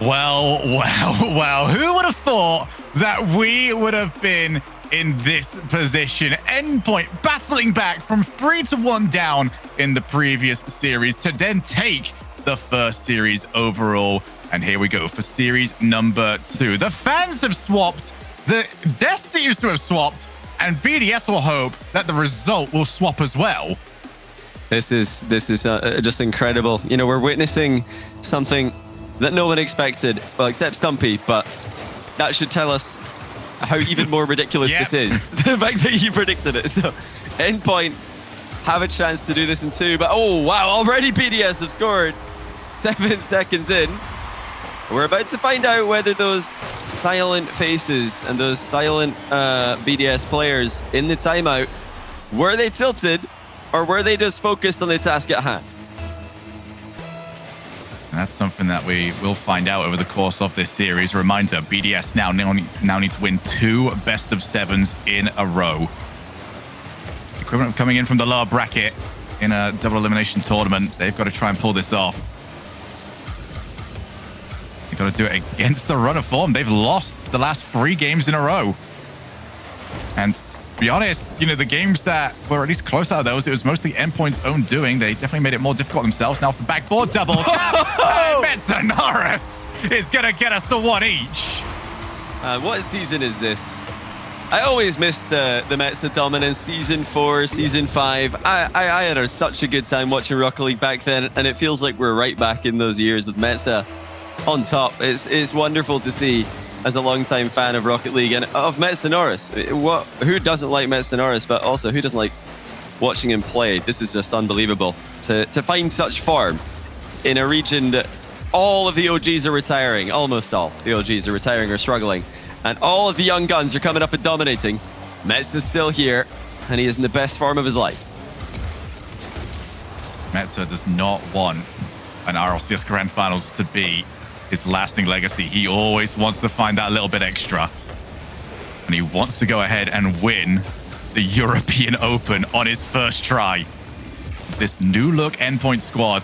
Well. Who would have thought that we would have been in this position? Endpoint battling back from 3-1 down in the previous series to then take the first series overall. And here we go for series number 2. The fans have swapped, the desk seems to have swapped, and BDS will hope that the result will swap as well. This is just incredible. You know, we're witnessing something that no one expected, well, except Stumpy, but that should tell us how even more ridiculous this is. The fact that you predicted it. So Endpoint have a chance to do this in 2, but oh wow, already BDS have scored 7 seconds in. We're about to find out whether those silent faces and those silent BDS players in the timeout, were they tilted or were they just focused on the task at hand? And that's something that we will find out over the course of this series. Reminder, BDS now need to win 2 best-of-7s in a row. Equivalent of coming in from the lower bracket in a double elimination tournament. They've got to try and pull this off. They've got to do it against the run of form. They've lost the last 3 games in a row. And to be honest, you know, the games that were at least close out of those, it was mostly Endpoint's own doing. They definitely made it more difficult themselves. Now off the backboard, double tap. And Metsonoris is going to get us to 1 each. What season is this? I always miss the Metsa dominance. Season 4, Season 5. I had such a good time watching Rocket League back then, and it feels like we're right back in those years with Metsa on top. It's wonderful to see as a longtime fan of Rocket League and of Metsonoris. Who doesn't like Metsonoris, but also who doesn't like watching him play? This is just unbelievable to find such form in a region that all of the OGs are retiring. Almost all the OGs are retiring or struggling. And all of the young guns are coming up and dominating. Metz is still here, and he is in the best form of his life. Metsa does not want an RLCS Grand Finals to be his lasting legacy. He always wants to find that little bit extra. And he wants to go ahead and win the European Open on his first try. This new look Endpoint squad.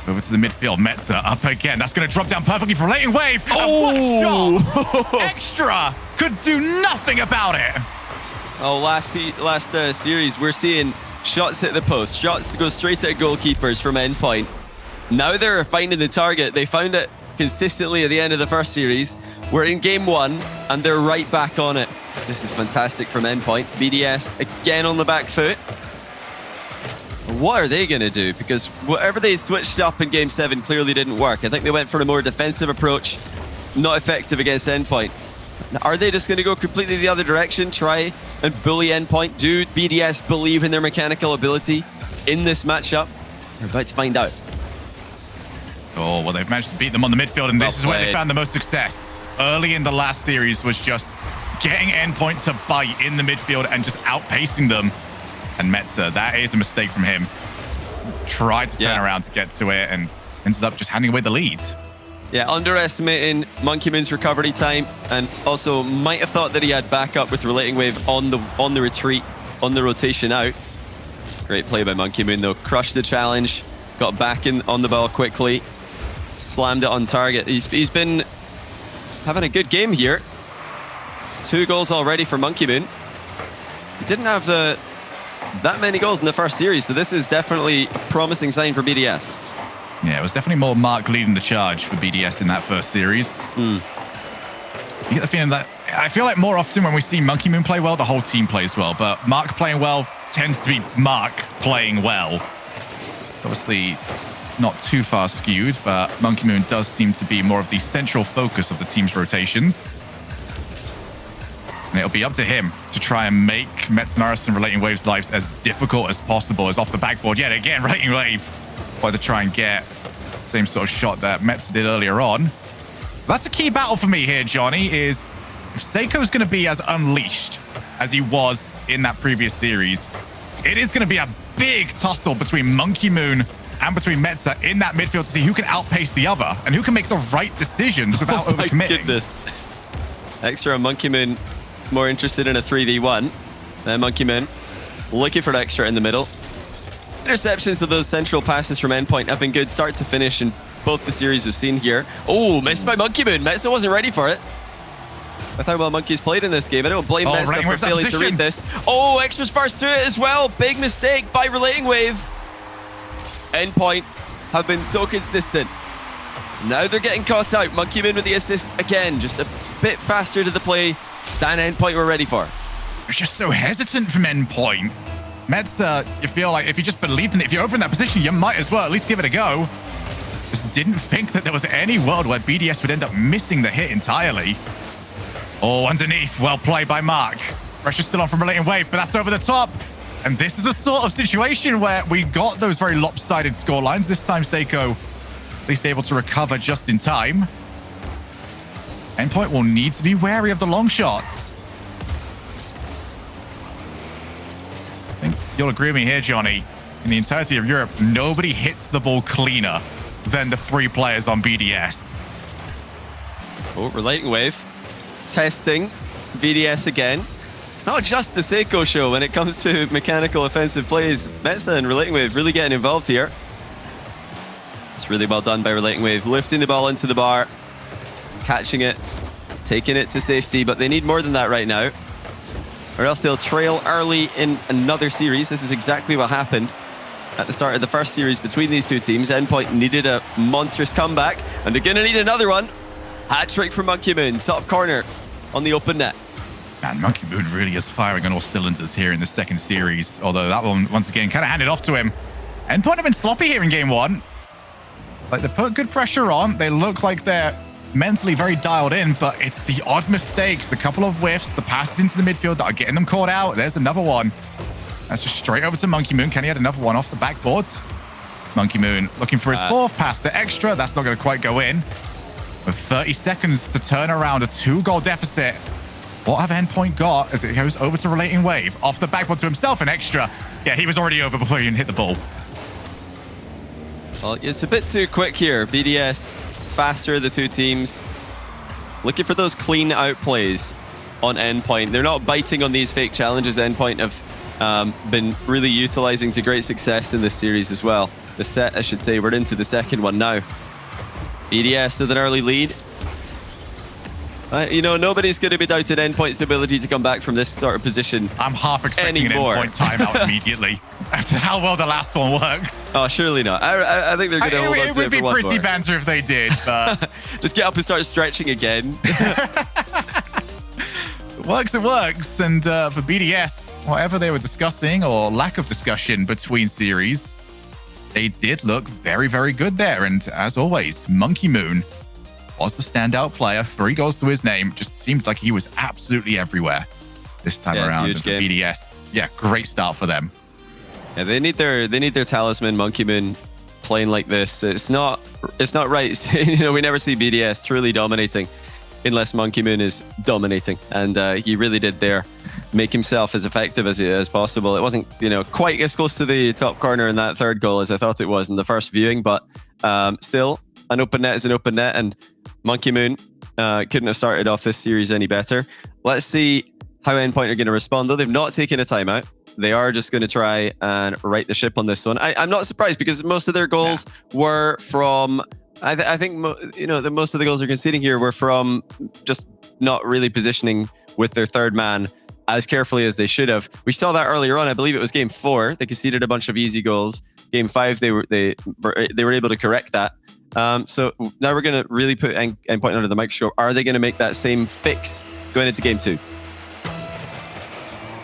Over to the midfield, Metsa up again. That's going to drop down perfectly for Lating Wave. Oh, what a shot! Extra could do nothing about it. Oh, last series, we're seeing shots hit the post, shots to go straight at goalkeepers from Endpoint. Now they're finding the target. They found it consistently at the end of the first series. We're in game 1, and they're right back on it. This is fantastic from Endpoint. BDS again on the back foot. What are they going to do? Because whatever they switched up in Game 7 clearly didn't work. I think they went for a more defensive approach, not effective against Endpoint. Are they just going to go completely the other direction, try and bully Endpoint? Do BDS believe in their mechanical ability in this matchup? We're about to find out. Oh, well, they've managed to beat them on the midfield, and this is where they found the most success. Early in the last series was just getting Endpoint to bite in the midfield and just outpacing them. And Metsa, that is a mistake from him. Tried to turn around to get to it and ended up just handing away the lead. Yeah, underestimating Monkey Moon's recovery time, and also might have thought that he had backup with Relating Wave on the retreat, on the rotation out. Great play by Monkey Moon though. Crushed the challenge, got back in on the ball quickly, slammed it on target. He's been having a good game here. It's 2 goals already for Monkey Moon. He didn't have that many goals in the first series, so this is definitely a promising sign for BDS. Yeah, it was definitely more Mark leading the charge for BDS in that first series. You get the feeling that, I feel like more often when we see Monkey Moon play well, the whole team plays well, but Mark playing well tends to be Mark playing well. Obviously not too far skewed, but Monkey Moon does seem to be more of the central focus of the team's rotations. And it'll be up to him to try and make Metsonoris and Relating Wave's lives as difficult as possible. As off the backboard yet again, Relating Wave wanted to try and get the same sort of shot that Metsa did earlier on. That's a key battle for me here, Johnny, is if Seiko's going to be as unleashed as he was in that previous series, it is going to be a big tussle between Monkey Moon and between Metsa in that midfield to see who can outpace the other and who can make the right decisions without overcommitting. My goodness. Extra on Monkey Moon. More interested in a 3v1. Monkey Moon looking for extra in the middle. Interceptions of those central passes from Endpoint have been good start to finish, and both the series we've seen here. Oh, missed by Monkey Moon. Metza wasn't ready for it. That's how well Monkey's played in this game. I don't blame Metza for failing to read this. Oh, Extra's first to it as well. Big mistake by Relating Wave. Endpoint have been so consistent. Now they're getting caught out. Monkey Moon with the assist again, just a bit faster to the play than Endpoint were ready for. It was just so hesitant from Endpoint. Metza, you feel like if you just believed in it, if you're over in that position, you might as well at least give it a go. Just didn't think that there was any world where BDS would end up missing the hit entirely. Oh, underneath, well played by Mark. Pressure still on from Relating Wave, but that's over the top. And this is the sort of situation where we got those very lopsided score lines. This time, Seiko at least able to recover just in time. Endpoint will need to be wary of the long shots. I think you'll agree with me here, Johnny. In the entirety of Europe, nobody hits the ball cleaner than the 3 players on BDS. Oh, Relating Wave. Testing BDS again. It's not just the Seiko show when it comes to mechanical offensive plays. Metza and Relating Wave really getting involved here. It's really well done by Relating Wave, lifting the ball into the bar, catching it, taking it to safety, but they need more than that right now, or else they'll trail early in another series. This is exactly what happened at the start of the first series between these two teams. Endpoint needed a monstrous comeback, and they're going to need another one. Hat-trick from Monkey Moon, top corner on the open net. Man, Monkey Moon really is firing on all cylinders here in the second series, although that one, once again, kind of handed off to him. Endpoint have been sloppy here in game 1. Like, they put good pressure on. They look like they're mentally very dialed in, but it's the odd mistakes, the couple of whiffs, the passes into the midfield that are getting them caught out. There's another one. That's just straight over to Monkey Moon. Can he add another one off the backboard? Monkey Moon looking for his 4th pass to Extra. That's not going to quite go in. With 30 seconds to turn around a 2-goal deficit. What have Endpoint got as it goes over to Relating Wave? Off the backboard to himself and Extra. Yeah, he was already over before he even hit the ball. Well, it's a bit too quick here. BDS, faster, the two teams. Looking for those clean out plays on Endpoint. They're not biting on these fake challenges. Endpoint have been really utilizing to great success in this series as well. The set, I should say, we're into the second one now. BDS with an early lead. You know, nobody's going to be doubted Endpoint's ability to come back from this sort of position. I'm half expecting anymore. An Endpoint timeout immediately after how well the last one worked. Oh, surely not. I think they're going to hold on to it for one more. It would be pretty banter if they did, but... Just get up and start stretching again. It works, it works. And for BDS, whatever they were discussing or lack of discussion between series, they did look very, very good there. And as always, Monkey Moon was the standout player. 3 goals to his name. Just seemed like he was absolutely everywhere this time around. And for BDS, yeah, great start for them. Yeah, they need their talisman, Monkey Moon, playing like this. It's not right. You know, we never see BDS truly dominating unless Monkey Moon is dominating, and he really did there make himself as effective as possible. It wasn't, you know, quite as close to the top corner in that 3rd goal as I thought it was in the first viewing, but still, an open net is an open net, and Monkey Moon couldn't have started off this series any better. Let's see how Endpoint are going to respond, though. They've not taken a timeout. They are just going to try and right the ship on this one. I'm not surprised because most of their goals were from... I think, you know, most of the goals they're conceding here were from just not really positioning with their 3rd man as carefully as they should have. We saw that earlier on. I believe it was game 4. They conceded a bunch of easy goals. Game 5, they were able to correct that. So now we're going to really put Endpoint under the microscope. Are they going to make that same fix going into game 2?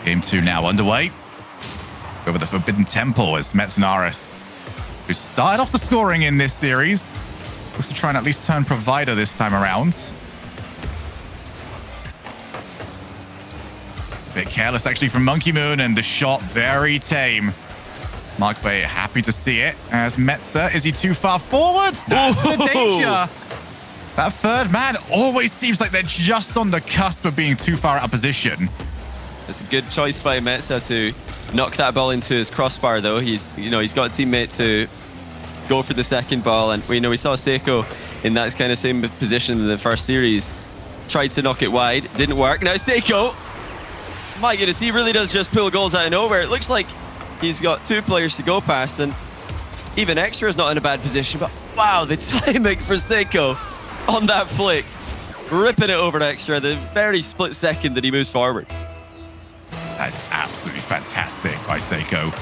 Game 2 now underway. Over the Forbidden Temple as Metznaris, who started off the scoring in this series, looks to try and at least turn provider this time around. A bit careless actually from Monkey Moon, and the shot very tame. Mark Bay happy to see it as Metza. Is he too far forward? That's the danger. That 3rd man always seems like they're just on the cusp of being too far out of position. It's a good choice by Metza to knock that ball into his crossbar, though. He's got a teammate to go for the 2nd ball, and we saw Seiko in that kind of same position in the first series. Tried to knock it wide, didn't work. Now Seiko, my goodness, he really does just pull goals out of nowhere. It looks like he's got 2 players to go past, and even Extra is not in a bad position, but Wow, the timing for Seiko on that flick. Ripping it over to Extra the very split second that he moves forward. That's absolutely fantastic by Seiko.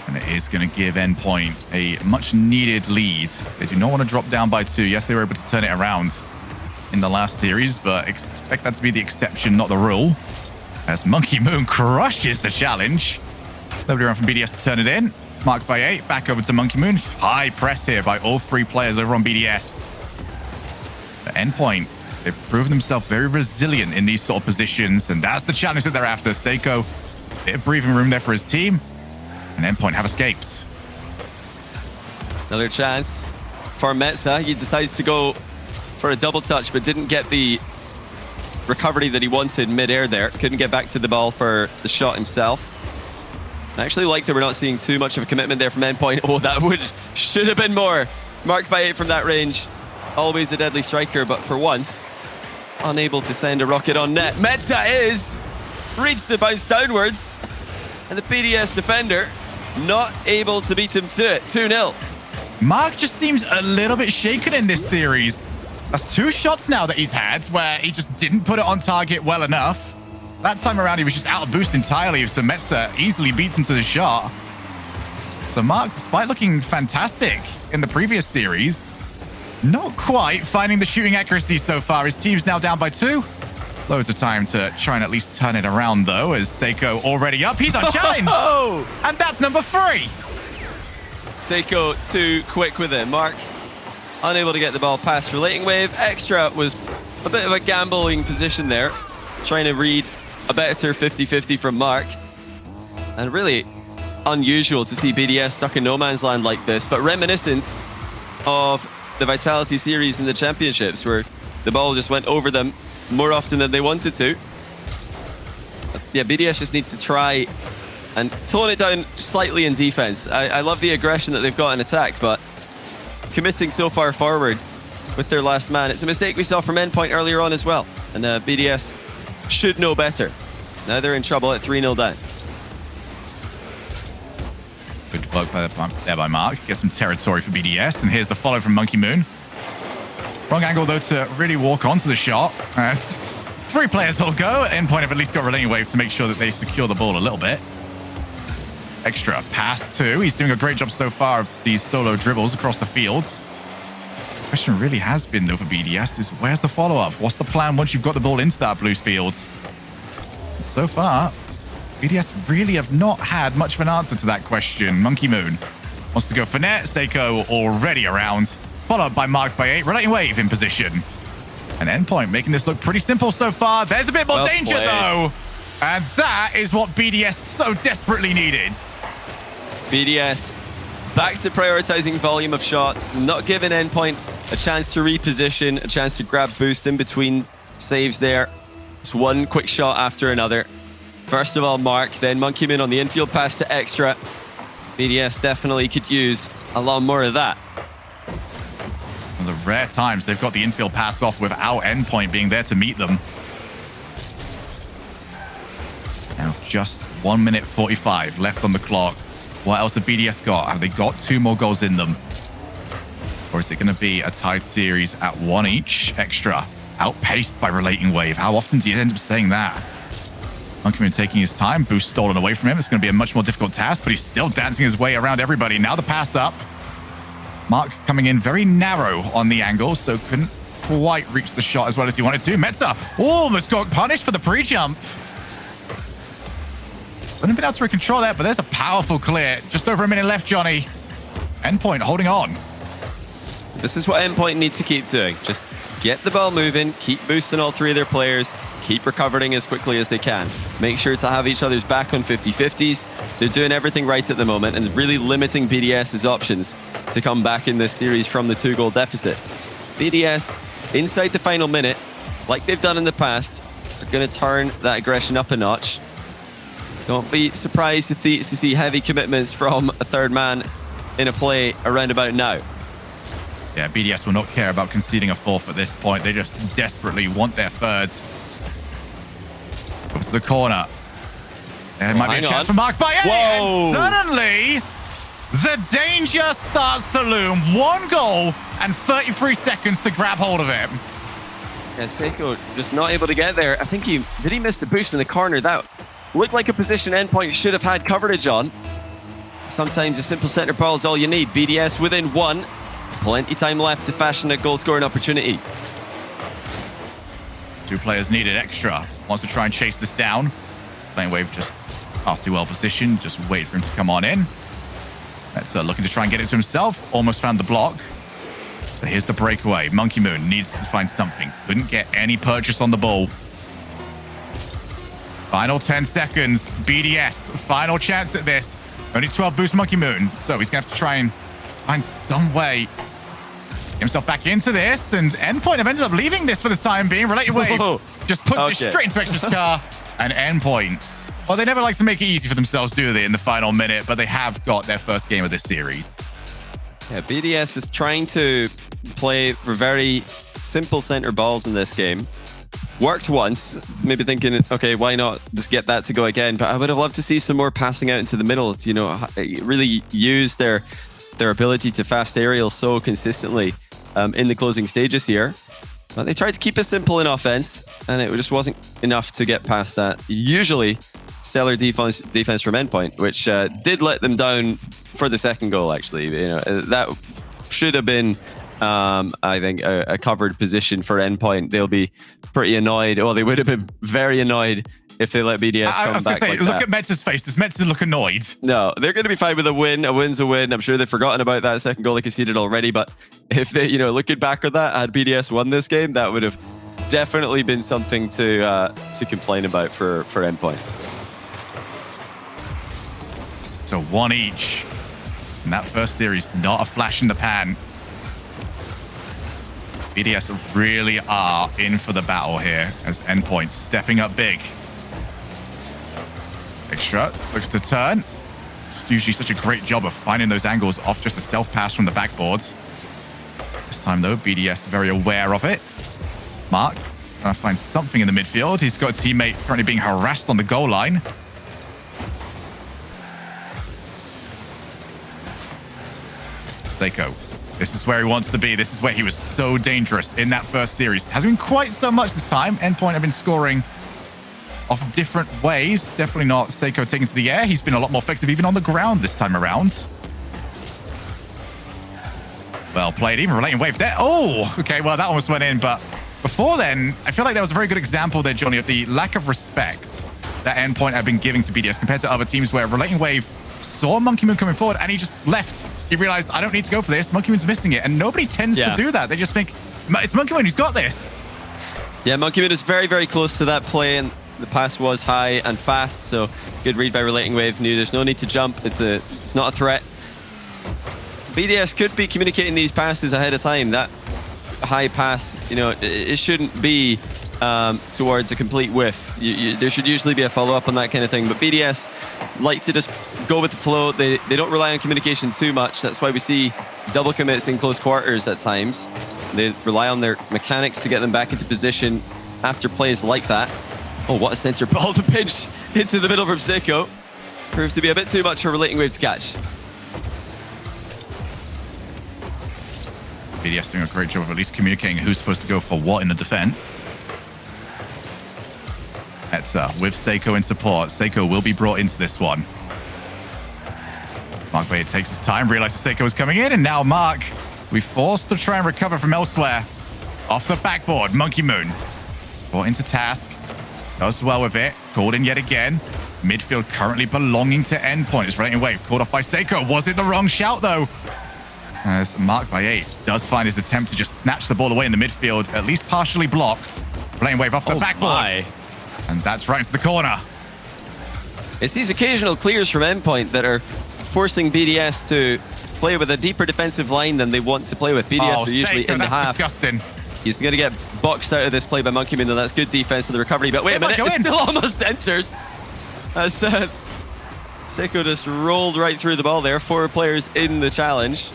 And it is going to give Endpoint a much-needed lead. They do not want to drop down by 2. Yes, they were able to turn it around in the last series, but expect that to be the exception, not the rule. As Monkey Moon crushes the challenge. Nobody around from BDS to turn it in. Marked by 8. Back over to Monkey Moon. High press here by all 3 players over on BDS. At Endpoint, they've proven themselves very resilient in these sort of positions, and that's the challenge that they're after. Seiko, bit of breathing room there for his team. And Endpoint have escaped. Another chance for Metza. He decides to go for a double touch, but didn't get the recovery that he wanted mid-air there. Couldn't get back to the ball for the shot himself. I actually like that we're not seeing too much of a commitment there from Endpoint. Oh, that should have been more. Marked by 8 from that range. Always a deadly striker, but for once, it's unable to send a rocket on net. Metza reads the bounce downwards, and the BDS defender not able to beat him to it. 2-0. Mark just seems a little bit shaken in this series. That's 2 shots now that he's had where he just didn't put it on target well enough. That time around, he was just out of boost entirely, so Metza easily beats him to the shot. So Mark, despite looking fantastic in the previous series, not quite finding the shooting accuracy so far. His team's now down by 2. Loads of time to try and at least turn it around, though, as Seiko already up. He's on challenge! Oh! And that's number 3! Seiko too quick with it. Mark unable to get the ball past Relating Wave. Extra was a bit of a gambling position there, trying to read a better 50-50 from Mark. And really unusual to see BDS stuck in no man's land like this, but reminiscent of the Vitality series in the championships, where the ball just went over them more often than they wanted to. Yeah, BDS just need to try and tone it down slightly in defense. I love the aggression that they've got in attack, but committing so far forward with their last man, it's a mistake we saw from Endpoint earlier on as well. And BDS should know better. Now they're in trouble at 3-0 down. Good work there by Mark. Get some territory for BDS. And here's the follow from Monkey Moon. Wrong angle, though, to really walk onto the shot. 3 players will go. Endpoint have at least got Relating Wave to make sure that they secure the ball a little bit. Extra pass 2. He's doing a great job so far of these solo dribbles across the field. The question really has been, though, for BDS is where's the follow-up? What's the plan once you've got the ball into that blue field? And so far, BDS really have not had much of an answer to that question. Monkey Moon wants to go for net. Seiko already around. Followed by Mark by 8. Relating Wave in position. And Endpoint making this look pretty simple so far. There's a bit more danger, though. And that is what BDS so desperately needed. BDS back to prioritizing volume of shots, not giving Endpoint a chance to reposition, a chance to grab boost in between saves there. It's one quick shot after another. First of all, Mark, then Monkey Moon on the infield pass to Extra. BDS definitely could use a lot more of that. One of the rare times they've got the infield pass off without Endpoint being there to meet them. Now just 1 minute 45 left on the clock. What else have BDS got? Have they got 2 more goals in them? Or is it going to be a tied series at 1 each? Extra outpaced by Relating Wave. How often do you end up saying that? Monkey Moon taking his time. Boost stolen away from him. It's going to be a much more difficult task, but he's still dancing his way around everybody. Now the pass up. Mark coming in very narrow on the angle, so couldn't quite reach the shot as well as he wanted to. Metza almost got punished for the pre-jump. Wouldn't have been able to control that, but there's a powerful clear. Just over a minute left, Johnny. Endpoint holding on. This is what Endpoint need to keep doing. Just get the ball moving, keep boosting all 3 of their players, keep recovering as quickly as they can. Make sure to have each other's back on 50-50s. They're doing everything right at the moment and really limiting BDS's options to come back in this series from the 2-goal deficit. BDS, inside the final minute, like they've done in the past, are going to turn that aggression up a notch. Don't be surprised to see heavy commitments from a 3rd man in a play around about now. Yeah, BDS will not care about conceding a 4th at this point. They just desperately want their 3rd. Over to the corner. There might be a chance for Mark by 8. Whoa. And suddenly, The danger starts to loom. 1 goal and 33 seconds to grab hold of it. Yeah, Seiko just not able to get there. I think did he miss the boost in the corner? That looked like a position Endpoint should have had coverage on. Sometimes a simple center ball is all you need. BDS within 1. Plenty time left to fashion a goal scoring opportunity. 2 players needed extra. Wants to try and chase this down. Playing Wave just far too well positioned. Just wait for him to come on in. That's looking to try and get it to himself. Almost found the block. But here's the breakaway. Monkey Moon needs to find something. Couldn't get any purchase on the ball. Final 10 seconds. BDS, final chance at this. Only 12 boost Monkey Moon. So he's going to have to try and find some way get himself back into this. And Endpoint have ended up leaving this for the time being. Related Wave just puts it straight into Extra Scar. And Endpoint, well, they never like to make it easy for themselves, do they, in the final minute? But they have got their first game of this series. Yeah, BDS is trying to play for very simple center balls in this game. Worked once, maybe thinking, okay, why not just get that to go again? But I would have loved to see some more passing out into the middle. To, really use their ability to fast aerial so consistently in the closing stages here. But they tried to keep it simple in offense, and it just wasn't enough to get past that. Usually, stellar defense from Endpoint, which did let them down for the second goal. Actually, that should have been, I think, a covered position for Endpoint. They'll be pretty annoyed. Well, they would have been very annoyed if they let BDS come back. I was going to say, look at Meta's face. Does Meta look annoyed? No, they're going to be fine with a win. A win's a win. I'm sure they've forgotten about that second goal they conceded already. But if they, looking back on that, had BDS won this game, that would have definitely been something to complain about for Endpoint. So 1 each. And that first series, not a flash in the pan. BDS really are in for the battle here as Endpoint stepping up big. Extra looks to turn. It's usually such a great job of finding those angles off just a self-pass from the backboard. This time, though, BDS very aware of it. Mark trying to find something in the midfield. He's got a teammate currently being harassed on the goal line. Seiko. This is where he wants to be. This is where he was so dangerous in that first series. Hasn't been quite so much this time. Endpoint have been scoring off different ways. Definitely not Seiko taking to the air. He's been a lot more effective even on the ground this time around. Well played, even relating wave there. Oh, okay, well, that almost went in. But before then, I feel like there was a very good example there, Johnny, of the lack of respect that Endpoint have been giving to BDS compared to other teams where Relating Wave saw Monkey Moon coming forward and he just left. He realized, I don't need to go for this. Monkey Moon's missing it. And nobody tends to do that. They just think, it's Monkey Moon, he's got this. Yeah, Monkey Moon is very, very close to that play, and the pass was high and fast, so good read by Relating Wave. Knew there's no need to jump. It's not a threat. BDS could be communicating these passes ahead of time. That high pass, it shouldn't be towards a complete whiff. There should usually be a follow-up on that kind of thing, but BDS like to just go with the flow. They don't rely on communication too much. That's why we see double commits in close quarters at times. They rely on their mechanics to get them back into position after plays like that. Oh, what a center ball to pinch into the middle from Seiko. Proves to be a bit too much for Relating Wave to catch. BDS doing a great job of at least communicating who's supposed to go for what in the defense. Etza with Seiko in support. Seiko will be brought into this one. Mark Bayer takes his time, realizes Seiko is coming in, and now Mark will be forced to try and recover from elsewhere. Off the backboard, Monkey Moon. Brought into task. Does well with it. Called in yet again. Midfield currently belonging to Endpoint. It's Relating Wave. Called off by Seiko. Was it the wrong shout, though? As Mark by 8 does find his attempt to just snatch the ball away in the midfield, at least partially blocked. Relating Wave off the backboard. My. And that's right into the corner. It's these occasional clears from Endpoint that are forcing BDS to play with a deeper defensive line than they want to play with. BDS are usually in the half. Disgusting. He's going to get boxed out of this play by Monkey Moon, and that's good defense for the recovery. But wait a minute, it still almost enters. As Seiko just rolled right through the ball there. 4 players in the challenge.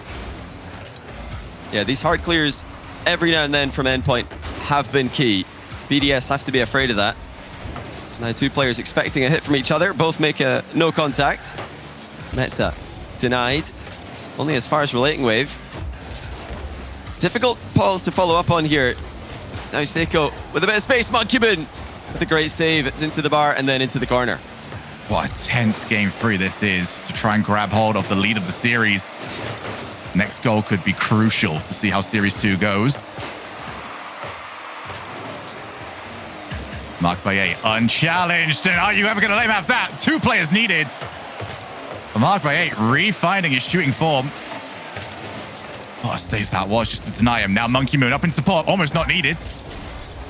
Yeah, these hard clears every now and then from Endpoint have been key. BDS have to be afraid of that. Now 2 players expecting a hit from each other. Both make no contact. Metza denied. only as far as Relating Wave. Difficult pause to follow up on here. Now Seiko with a bit of space. Monkey Moon with a great save. It's into the bar and then into the corner. What a tense game 3 this is to try and grab hold of the lead of the series. Next goal could be crucial to see how Series 2 goes. Marked by A, unchallenged. And are you ever going to let him have that? 2 players needed. Marked by 8, re-finding his shooting form. What a save that was, just to deny him. Now Monkey Moon up in support, almost not needed.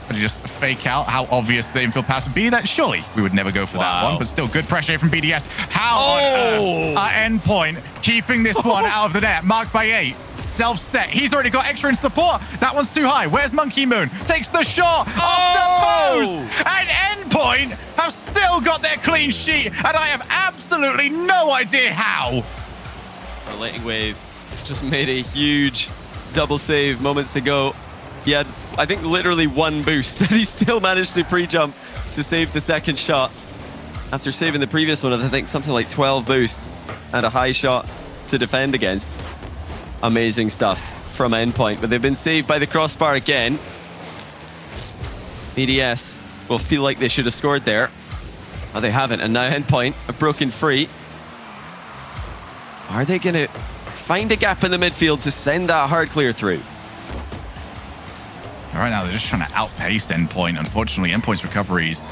But he just fake out how obvious the infield pass would be. That surely we would never go for that one, but still good pressure from BDS. How on earth are Endpoint keeping this one out of the net? Marked by 8, self-set. He's already got extra in support. That one's too high. Where's Monkey Moon? Takes the shot off the post. And Endpoint have still got their clean sheet, and I have absolutely no idea how. Relating Wave just made a huge double save moments ago. He had, I think, literally 1 boost, and he still managed to pre-jump to save the second shot. After saving the previous one, I think something like 12 boosts and a high shot to defend against. Amazing stuff from Endpoint, but they've been saved by the crossbar again. BDS will feel like they should have scored there. Oh, they haven't, and now Endpoint have broken free. Are they going to find a gap in the midfield to send that hard clear through? Right now, they're just trying to outpace Endpoint. Unfortunately, Endpoint's recoveries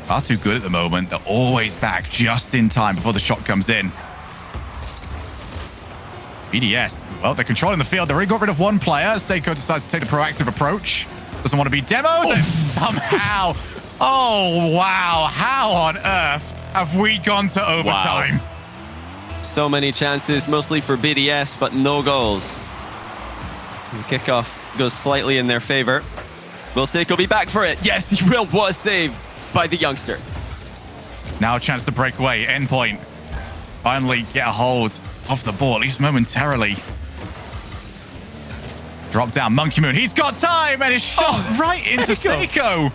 far too good at the moment. They're always back just in time before the shot comes in. BDS, well, they're controlling the field. They already got rid of 1 player. Seiko decides to take the proactive approach. Doesn't want to be demoed. And somehow, oh, wow. How on earth have we gone to overtime? Wow. So many chances, mostly for BDS, but no goals. The kickoff goes slightly in their favor. Will Seiko be back for it? Yes, he will. What a save by the youngster. Now a chance to break away. Endpoint finally get a hold of the ball, at least momentarily. Drop down, Monkey Moon. He's got time, and his shot right into Seiko.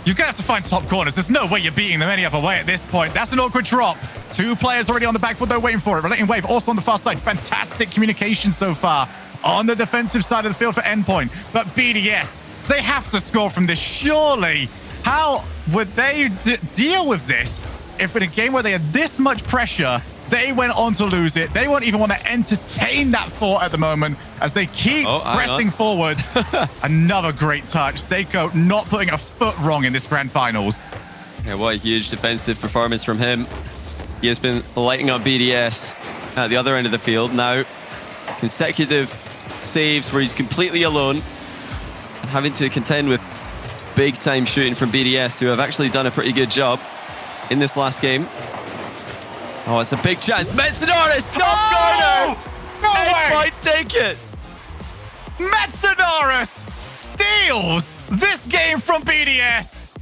You're going to have to find top corners. There's no way you're beating them any other way at this point. That's an awkward drop. 2 players already on the back foot, though, waiting for it. Relating Wave also on the far side. Fantastic communication so far on the defensive side of the field for Endpoint. But BDS, they have to score from this, surely. How would they deal with this if in a game where they had this much pressure, they went on to lose it? They won't even want to entertain that thought at the moment as they keep pressing forward. Another great touch. Seiko not putting a foot wrong in this grand finals. Yeah, what a huge defensive performance from him. He has been lighting up BDS at the other end of the field. Now, consecutive saves where he's completely alone and having to contend with big-time shooting from BDS, who have actually done a pretty good job in this last game. Oh, it's a big chance. Metsunoris, top corner! No way! Endpoint, take it! Metsunoris steals this game from BDS.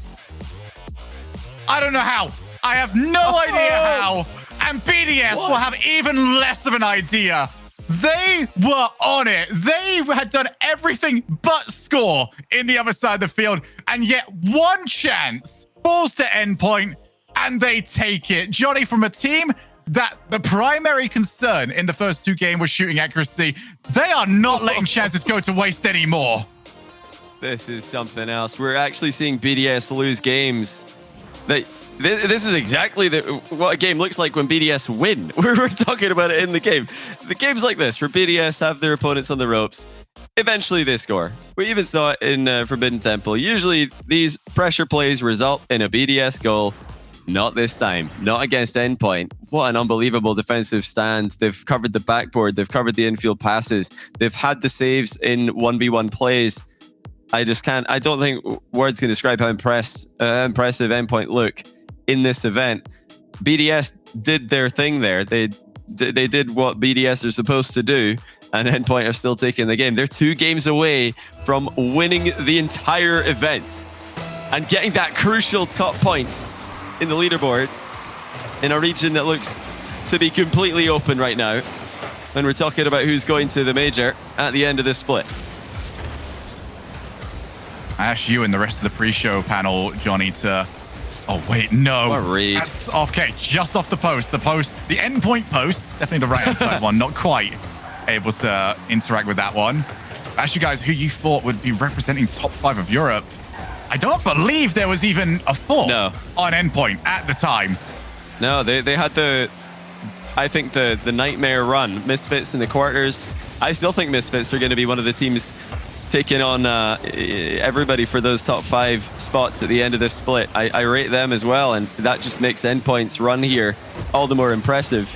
I don't know how. I have no idea how. And BDS will have even less of an idea. They were on it. They had done everything but score in the other side of the field. And yet 1 chance falls to Endpoint, and they take it. Johnny, from a team that the primary concern in the first 2 games was shooting accuracy, they are not letting chances go to waste anymore. This is something else. We're actually seeing BDS lose games. This is exactly what a game looks like when BDS win. We're talking about it in the game. The games like this, where BDS have their opponents on the ropes, eventually they score. We even saw it in Forbidden Temple. Usually these pressure plays result in a BDS goal. Not this time. Not against Endpoint. What an unbelievable defensive stand. They've covered the backboard. They've covered the infield passes. They've had the saves in 1v1 plays. I just can't. I don't think words can describe how impressive Endpoint look in this event. BDS did their thing there. They did what BDS are supposed to do, and Endpoint are still taking the game. They're 2 games away from winning the entire event and getting that crucial top points in the leaderboard in a region that looks to be completely open right now when we're talking about who's going to the major at the end of this split. I asked you and the rest of the pre-show panel, Johnny, to Oh, wait, no. What a read. That's okay, just off the post. The endpoint post, definitely the right-hand side one, not quite able to interact with that one. Actually, guys, who you thought would be representing top 5 of Europe, I don't believe there was even a thought on endpoint at the time. No, they had I think the nightmare run. Misfits in the quarters. I still think Misfits are going to be one of the teams taking on everybody for those top 5 spots at the end of this split. I rate them as well, and that just makes Endpoint's run here all the more impressive.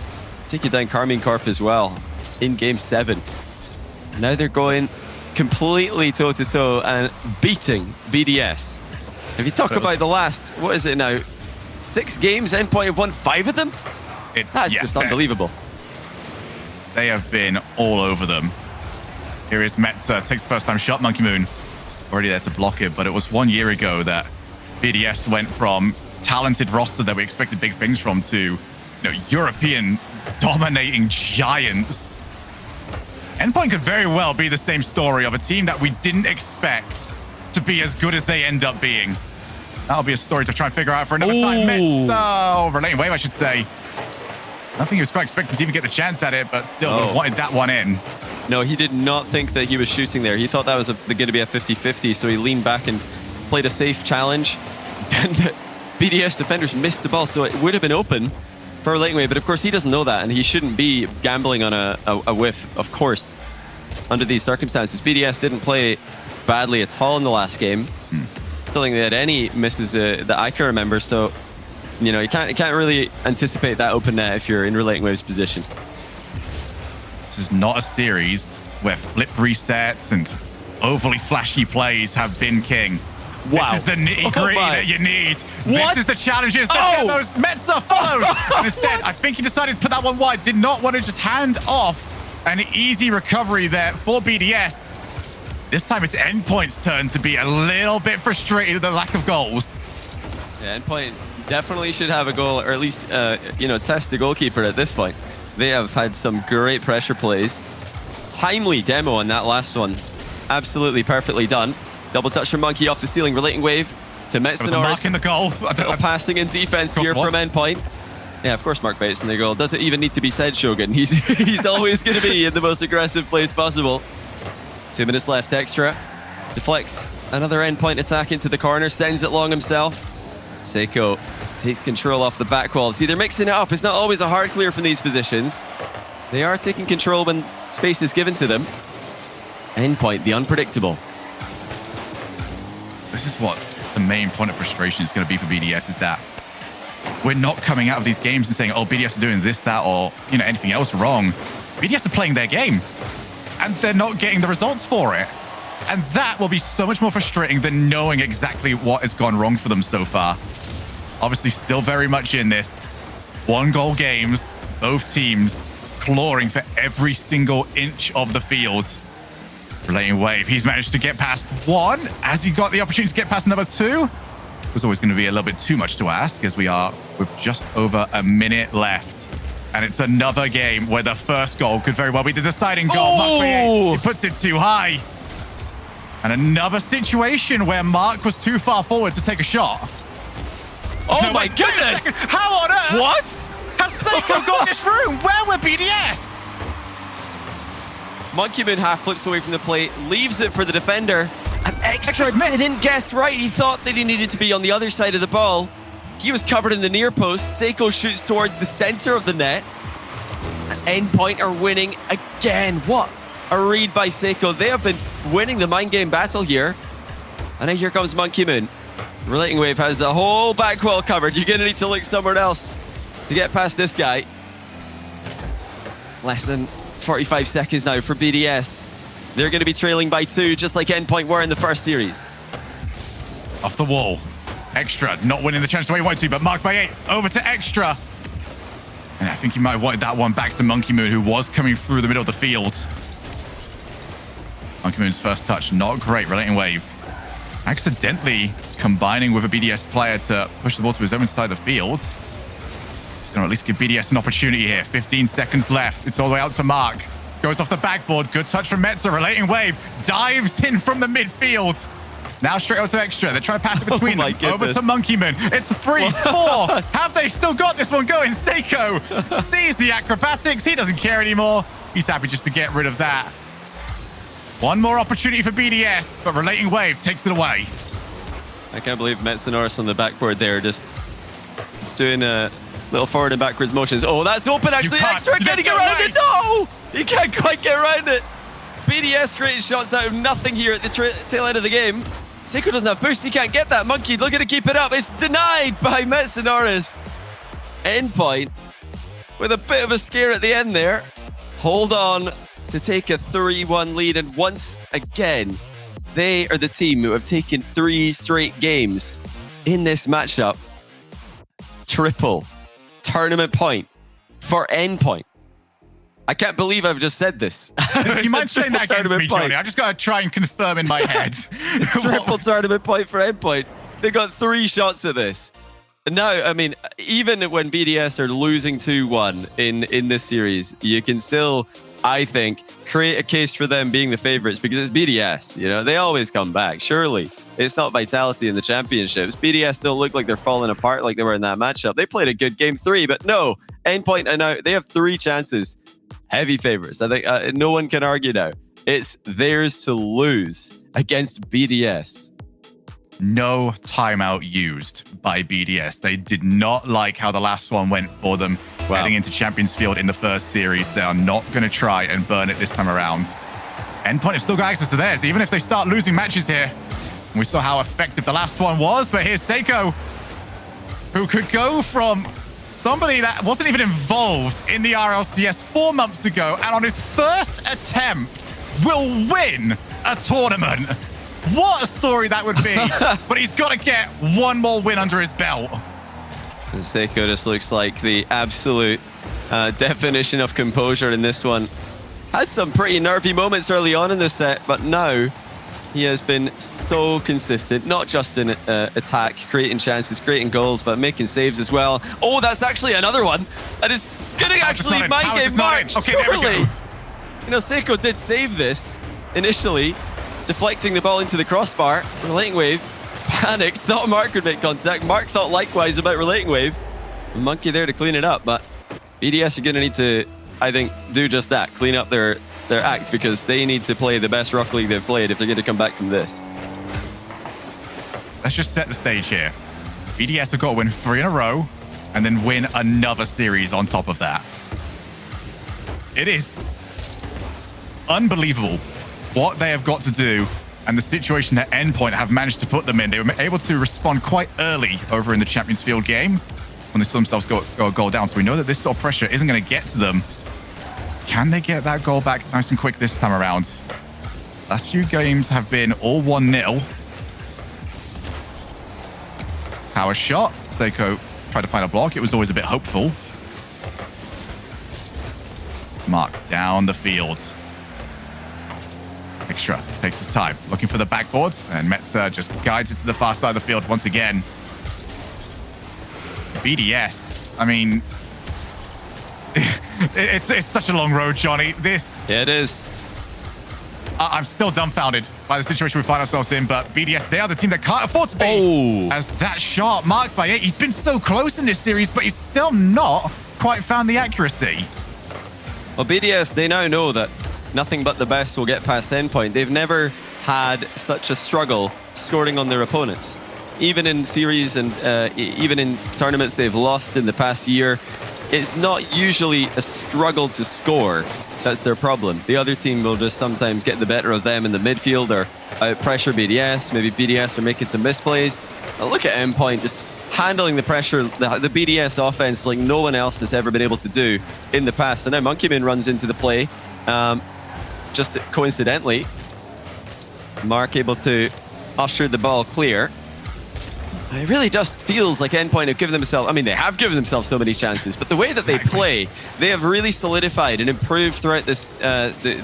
Taking down Carmine Corp as well in Game 7. Now they're going completely toe-to-toe and beating BDS. If you talk about the last, what is it now, 6 games, Endpoint have won 5 of them? That's just unbelievable. They have been all over them. Here is Metzer, takes the first time shot. Monkey Moon already there to block it, but it was 1 year ago that BDS went from talented roster that we expected big things from to European dominating giants. Endpoint could very well be the same story of a team that we didn't expect to be as good as they end up being. That'll be a story to try and figure out for another time. Metzer, relating wave, I should say. I don't think he was quite expecting to even get the chance at it, but still wanted that one in. No, he did not think that he was shooting there. He thought that was going to be a 50-50, so he leaned back and played a safe challenge. Then the BDS defenders missed the ball, so it would have been open for Lightweight, but of course he doesn't know that, and he shouldn't be gambling on a whiff, of course, under these circumstances. BDS didn't play badly at all in the last game. Don't think they had any misses that I can remember, so you can't really anticipate that open net if you're in Relating Wave's position. This is not a series where flip resets and overly flashy plays have been king. Wow. This is the nitty-gritty that you need. What? This is the challenges that get those Metzer follows. And instead, I think he decided to put that one wide. Did not want to just hand off an easy recovery there for BDS. This time it's Endpoint's turn to be a little bit frustrated with the lack of goals. Yeah, Endpoint definitely should have a goal, or at least, test the goalkeeper at this point. They have had some great pressure plays. Timely demo on that last one. Absolutely perfectly done. Double touch from Monkey off the ceiling, Relating Wave to Metz. Marking the goal. Passing in defense here from Endpoint. Yeah, of course Mark Bates in the goal. Does it even need to be said, Shogun? He's always going to be in the most aggressive place possible. 2 minutes left extra. Deflects another Endpoint attack into the corner, sends it long himself. Seiko takes control off the back wall. See, they're mixing it up. It's not always a hard clear from these positions. They are taking control when space is given to them. Endpoint, the unpredictable. This is what the main point of frustration is going to be for BDS, is that we're not coming out of these games and saying, oh, BDS are doing this, that, or anything else wrong. BDS are playing their game, and they're not getting the results for it. And that will be so much more frustrating than knowing exactly what has gone wrong for them so far. Obviously, still very much in this. 1-goal games, both teams clawing for every single inch of the field. Relating Wave, he's managed to get past 1. Has he got the opportunity to get past number 2? It was always going to be a little bit too much to ask, as we are with just over a minute left. And it's another game where the first goal could very well be the deciding goal. He puts it too high. And another situation where Mark was too far forward to take a shot. Oh my goodness! How on earth? What? Has Seiko got this room? Where were BDS? Monkey Moon half flips away from the plate, leaves it for the defender. And Extra didn't guess right. He thought that he needed to be on the other side of the ball. He was covered in the near post. Seiko shoots towards the center of the net. And Endpoint are winning again. What a read by Seiko. They have been winning the mind game battle here. And then here comes Monkey Moon. Relating Wave has the whole back wall covered. You're going to need to look somewhere else to get past this guy. Less than 45 seconds now for BDS. They're going to be trailing by 2, just like Endpoint were in the first series. Off the wall. Extra not winning the chance the way he wanted to, but marked by 8. Over to Extra. And I think he might have wanted that one back to Monkey Moon, who was coming through the middle of the field. Monkey Moon's first touch, not great. Relating Wave accidentally combining with a BDS player to push the ball to his own side of the field. Gonna at least give BDS an opportunity here. 15 seconds left. It's all the way out to Mark. Goes off the backboard. Good touch from Metzer. Relating Wave dives in from the midfield. Now straight over to Extra. They're trying to pass it between them. Goodness. Over to Monkeyman. It's 3-4. Have they still got this one going? Seiko sees the acrobatics. He doesn't care anymore. He's happy just to get rid of that. One more opportunity for BDS, but Relating Wave takes it away. I can't believe Metsonoris on the backboard there, just doing a little forward and backwards motions. Oh, that's open actually. Extra getting around it. No! He can't quite get around it. BDS creating shots out of nothing here at the tail end of the game. Seiko doesn't have boost. He can't get that. Monkey looking to keep it up. It's denied by Metsonoris. Endpoint with a bit of a scare at the end there. Hold on to take a 3-1 lead. And once again, they are the team who have taken 3 straight games in this matchup. Triple tournament point for Endpoint. I can't believe I've just said this. Do you mind saying that again for me, Johnny? I just got to try and confirm in my head. Triple tournament point for Endpoint. They got 3 shots at this. And now, I mean, even when BDS are losing 2-1 in this series, you can still, I think, create a case for them being the favorites because it's BDS. You know, they always come back. Surely it's not Vitality in the championships. BDS still look like they're falling apart like they were in that matchup. They played a good game 3, but no, Endpoint and now they have 3 chances. Heavy favorites. I think no one can argue now. It's theirs to lose against BDS. No timeout used by BDS. They did not like how the last one went for them heading into Champions Field in the first series. They are not going to try and burn it this time around. Endpoint have still got access to theirs, even if they start losing matches here. We saw how effective the last one was, but here's Seiko, who could go from somebody that wasn't even involved in the RLCS 4 months ago, and on his first attempt will win a tournament. What a story that would be. But he's got to get one more win under his belt. And Seiko just looks like the absolute definition of composure in this one. Had some pretty nervy moments early on in the set, but now he has been so consistent, not just in attack, creating chances, creating goals, but making saves as well. Oh, that's actually another one. That is going to actually mind game March. Okay, there we go. You know, Seiko did save this initially, deflecting the ball into the crossbar. Relating Wave panicked, thought Mark would make contact. Mark thought likewise about Relating Wave. Monkey there to clean it up, but BDS are going to need to, I think, do just that, clean up their act, because they need to play the best Rocket League they've played if they're going to come back from this. Let's just set the stage here. BDS have got to win 3 in a row and then win another series on top of that. It is unbelievable what they have got to do and the situation that Endpoint have managed to put them in. They were able to respond quite early over in the Champions Field game when they saw themselves go a goal down. So we know that this sort of pressure isn't going to get to them. Can they get that goal back nice and quick this time around? Last few games have been all 1-0. Power shot. Seiko tried to find a block. It was always a bit hopeful. Mark down the field. Extra takes his time, looking for the backboard, and Metza just guides it to the far side of the field once again. BDS, I mean, it's such a long road, Johnny. Yeah, it is. I'm still dumbfounded by the situation we find ourselves in, but BDS, they are the team that can't afford to be. As that shot marked by 8, he's been so close in this series, but he's still not quite found the accuracy. Well, BDS, they now know that nothing but the best will get past Endpoint. They've never had such a struggle scoring on their opponents. Even in series and even in tournaments they've lost in the past year, it's not usually a struggle to score that's their problem. The other team will just sometimes get the better of them in the midfield or pressure BDS. Maybe BDS are making some misplays. Look at Endpoint just handling the pressure, the BDS offense like no one else has ever been able to do in the past. So now Monkeyman runs into the play. Just coincidentally, Mark able to usher the ball clear. It really just feels like Endpoint have given themselves, I mean, they have given themselves so many chances, but the way that they play, they have really solidified and improved throughout this,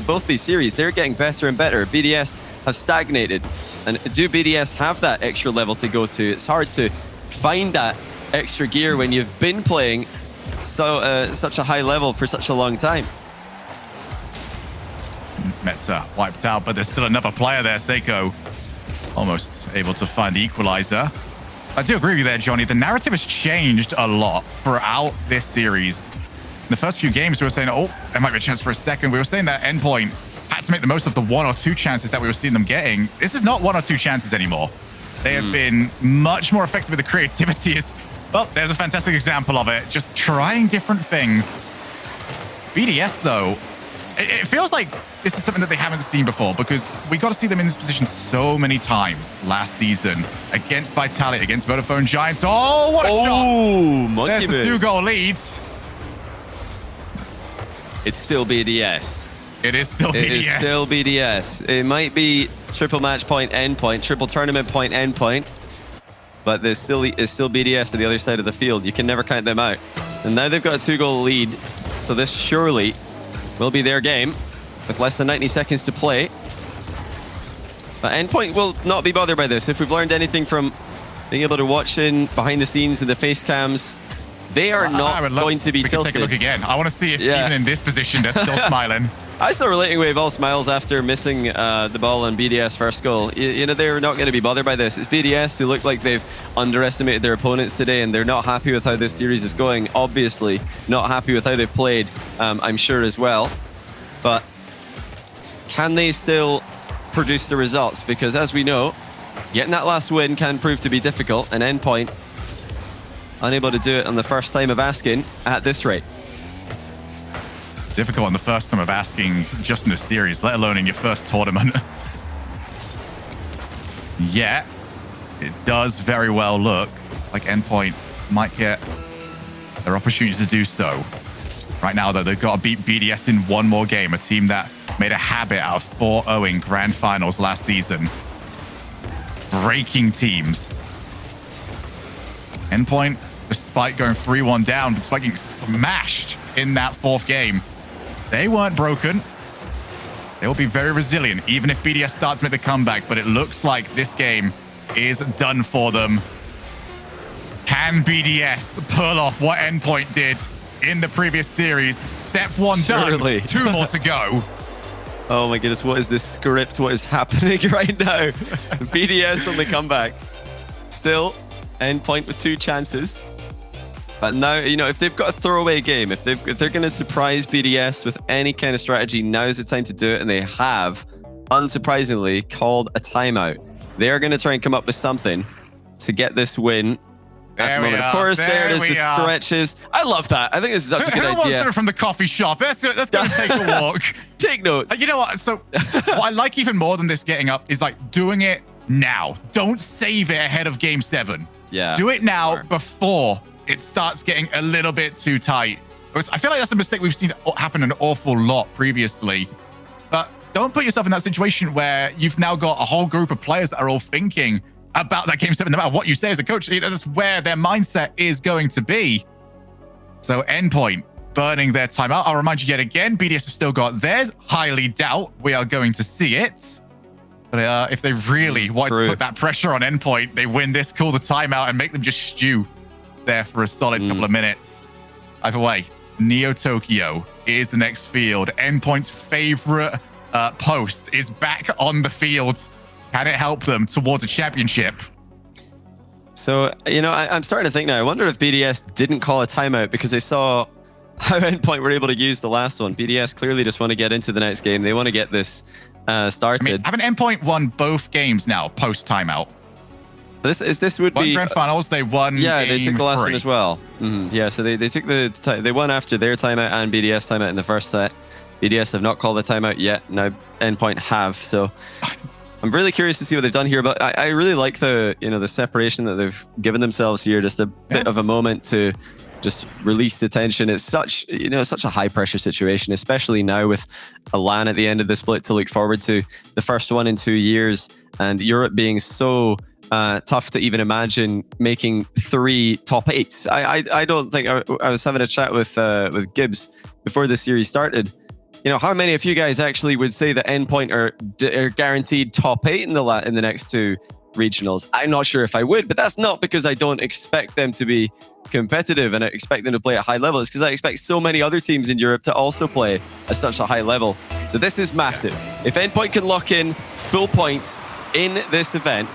both these series. They're getting better and better. BDS have stagnated. And do BDS have that extra level to go to? It's hard to find that extra gear when you've been playing such a high level for such a long time. Metza wiped out, but there's still another player there, Seiko. Almost able to find the equalizer. I do agree with you there, Johnny. The narrative has changed a lot throughout this series. In the first few games, we were saying, oh, there might be a chance for a second. We were saying that Endpoint had to make the most of the 1 or 2 chances that we were seeing them getting. This is not 1 or 2 chances anymore. They have been much more effective with the creativity. Well, there's a fantastic example of it. Just trying different things. BDS, though, it feels like this is something that they haven't seen before, because we got to see them in this position so many times last season against Vitality, against Vodafone Giants. Oh, what a shot! Oh, monkey There's the move. 2-goal lead. It's still BDS. It is still BDS. It is still BDS. It might be triple match point Endpoint, triple tournament point Endpoint, but it's still BDS to the other side of the field. You can never count them out. And now they've got a 2-goal lead, so this surely will be their game with less than 90 seconds to play. But Endpoint will not be bothered by this. If we've learned anything from being able to watch in behind the scenes and the face cams, they are not going to be tilted. Take a look again. I want to see if even in this position they're still smiling. I still relating wave all smiles after missing the ball on BDS first goal. You know, they're not going to be bothered by this. It's BDS who look like they've underestimated their opponents today, and they're not happy with how this series is going. Obviously, not happy with how they've played, I'm sure as well. But can they still produce the results? Because as we know, getting that last win can prove to be difficult, and Endpoint unable to do it on the first time of asking at this rate. It's difficult on the first time of asking just in the series, let alone in your first tournament. Yeah, it does very well look like Endpoint might get their opportunity to do so. Right now, though, they've got to beat BDS in one more game, a team that made a habit out of 4-0ing grand finals last season. Breaking teams. Endpoint, despite going 3-1 down, despite getting smashed in that 4th game, they weren't broken. They will be very resilient, even if BDS starts to make the comeback, but it looks like this game is done for them. Can BDS pull off what Endpoint did in the previous series? Step 1 Surely. done, 2 more to go. Oh my goodness, what is this script? What is happening right now? BDS on the comeback. Still, Endpoint with 2 chances. But now, you know, if they've got a throwaway game, if they're going to surprise BDS with any kind of strategy, now's the time to do it. And they have, unsurprisingly, called a timeout. They're going to try and come up with something to get this win. At the moment. Of course, there it is, the stretches. I love that. I think this is such a good idea. Who wants to from the coffee shop? Let's go and take a walk. Take notes. You know what? So what I like even more than this getting up is like doing it now. Don't save it ahead of game 7. Yeah. Do it now before it starts getting a little bit too tight. Because I feel like that's a mistake we've seen happen an awful lot previously. But don't put yourself in that situation where you've now got a whole group of players that are all thinking about that game 7, no matter what you say as a coach. You know, that's where their mindset is going to be. So Endpoint burning their timeout. I'll remind you yet again, BDS have still got theirs. Highly doubt we are going to see it. But if they really want to put that pressure on Endpoint, they win this, call the timeout, and make them just stew there for a solid couple of minutes. Either way, Neo Tokyo is the next field. Endpoint's favorite post is back on the field. Can it help them towards a championship? So, you know, I'm starting to think now, I wonder if BDS didn't call a timeout because they saw how Endpoint were able to use the last one. BDS clearly just want to get into the next game. They want to get this started. I mean, haven't Endpoint won both games now post timeout? This would be grand finals. They won. Yeah, game they took the last 3. one as well. Yeah, so they took they won after their timeout and BDS timeout in the first set. BDS have not called the timeout yet. Now Endpoint have. So I'm really curious to see what they've done here. But I really like the separation that they've given themselves here. Just a bit of a moment to just release the tension. It's such a high pressure situation, especially now with a LAN at the end of the split to look forward to, the first one in 2 years, and Europe being so tough to even imagine making 3 top 8s. I don't think I was having a chat with Gibbs before the series started. You know, how many of you guys actually would say that Endpoint are guaranteed top 8 in the next 2 regionals? I'm not sure if I would, but that's not because I don't expect them to be competitive and I expect them to play at high level. It's because I expect so many other teams in Europe to also play at such a high level. So this is massive. If Endpoint can lock in full points in this event,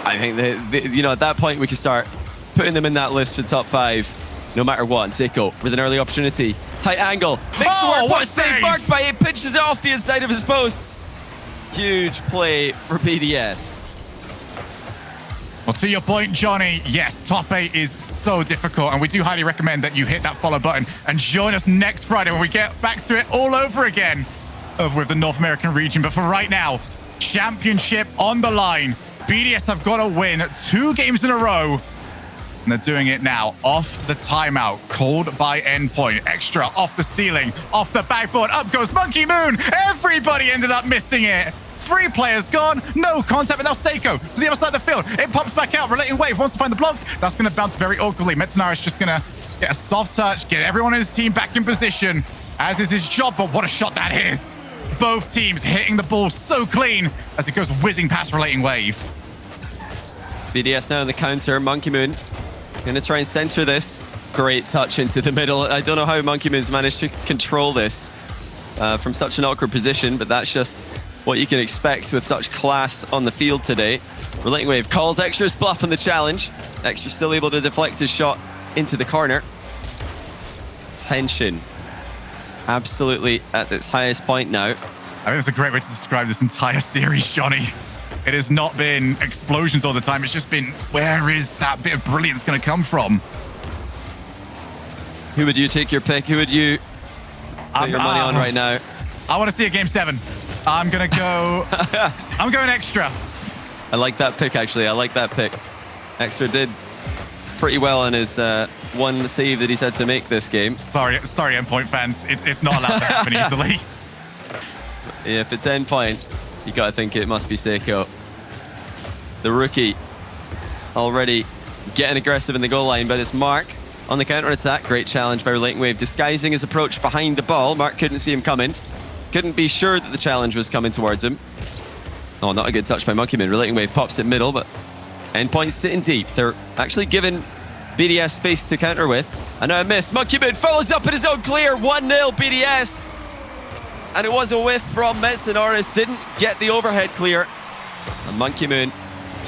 I think at that point we can start putting them in that list for top 5, no matter what. Seiko with an early opportunity, tight angle, makes the work, what a save marked by it, pinches it off the inside of his post. Huge play for BDS. Well, to your point, Johnny, yes, top 8 is so difficult, and we do highly recommend that you hit that follow button and join us next Friday when we get back to it all over again over with the North American region. But for right now, championship on the line. BDS have got to win 2 games in a row, and they're doing it now off the timeout called by Endpoint. Extra off the ceiling, off the backboard, up goes Monkey Moon. Everybody ended up missing it. 3 players gone, no contact, but now Seiko to the other side of the field. It pops back out, relating wave wants to find the block. That's going to bounce very awkwardly. Metanaris just going to get a soft touch, get everyone in his team back in position, as is his job, but what a shot that is. Both teams hitting the ball so clean as it goes whizzing past relating wave. BDS now on the counter. Monkey Moon going to try and center this. Great touch into the middle. I don't know how Monkey Moon's managed to control this from such an awkward position, but that's just what you can expect with such class on the field today. Relating Wave calls Extra's bluff on the challenge. Extra still able to deflect his shot into the corner. Tension absolutely at its highest point now. I think that's a great way to describe this entire series, Johnny. It has not been explosions all the time. It's just been, where is that bit of brilliance going to come from? Who would you take your pick? Who would you put your money on right now? I want to see a game 7. I'm going to go... I'm going Extra. I like that pick, actually. I like that pick. Extra did pretty well in his one save that he's had to make this game. Sorry, Endpoint fans. It's not allowed to happen easily. Yeah, if it's Endpoint, you got to think it must be Seiko. The rookie already getting aggressive in the goal line, but it's Mark on the counter-attack. Great challenge by Relating Wave, disguising his approach behind the ball. Mark couldn't see him coming. Couldn't be sure that the challenge was coming towards him. Oh, not a good touch by Monkey Moon. Relating Wave pops it middle, but Endpoint sitting deep. They're actually giving BDS space to counter with. And now a miss. Monkey Moon follows up in his own clear. 1-0 BDS. And it was a whiff from Metanaris. Didn't get the overhead clear. And Monkey Moon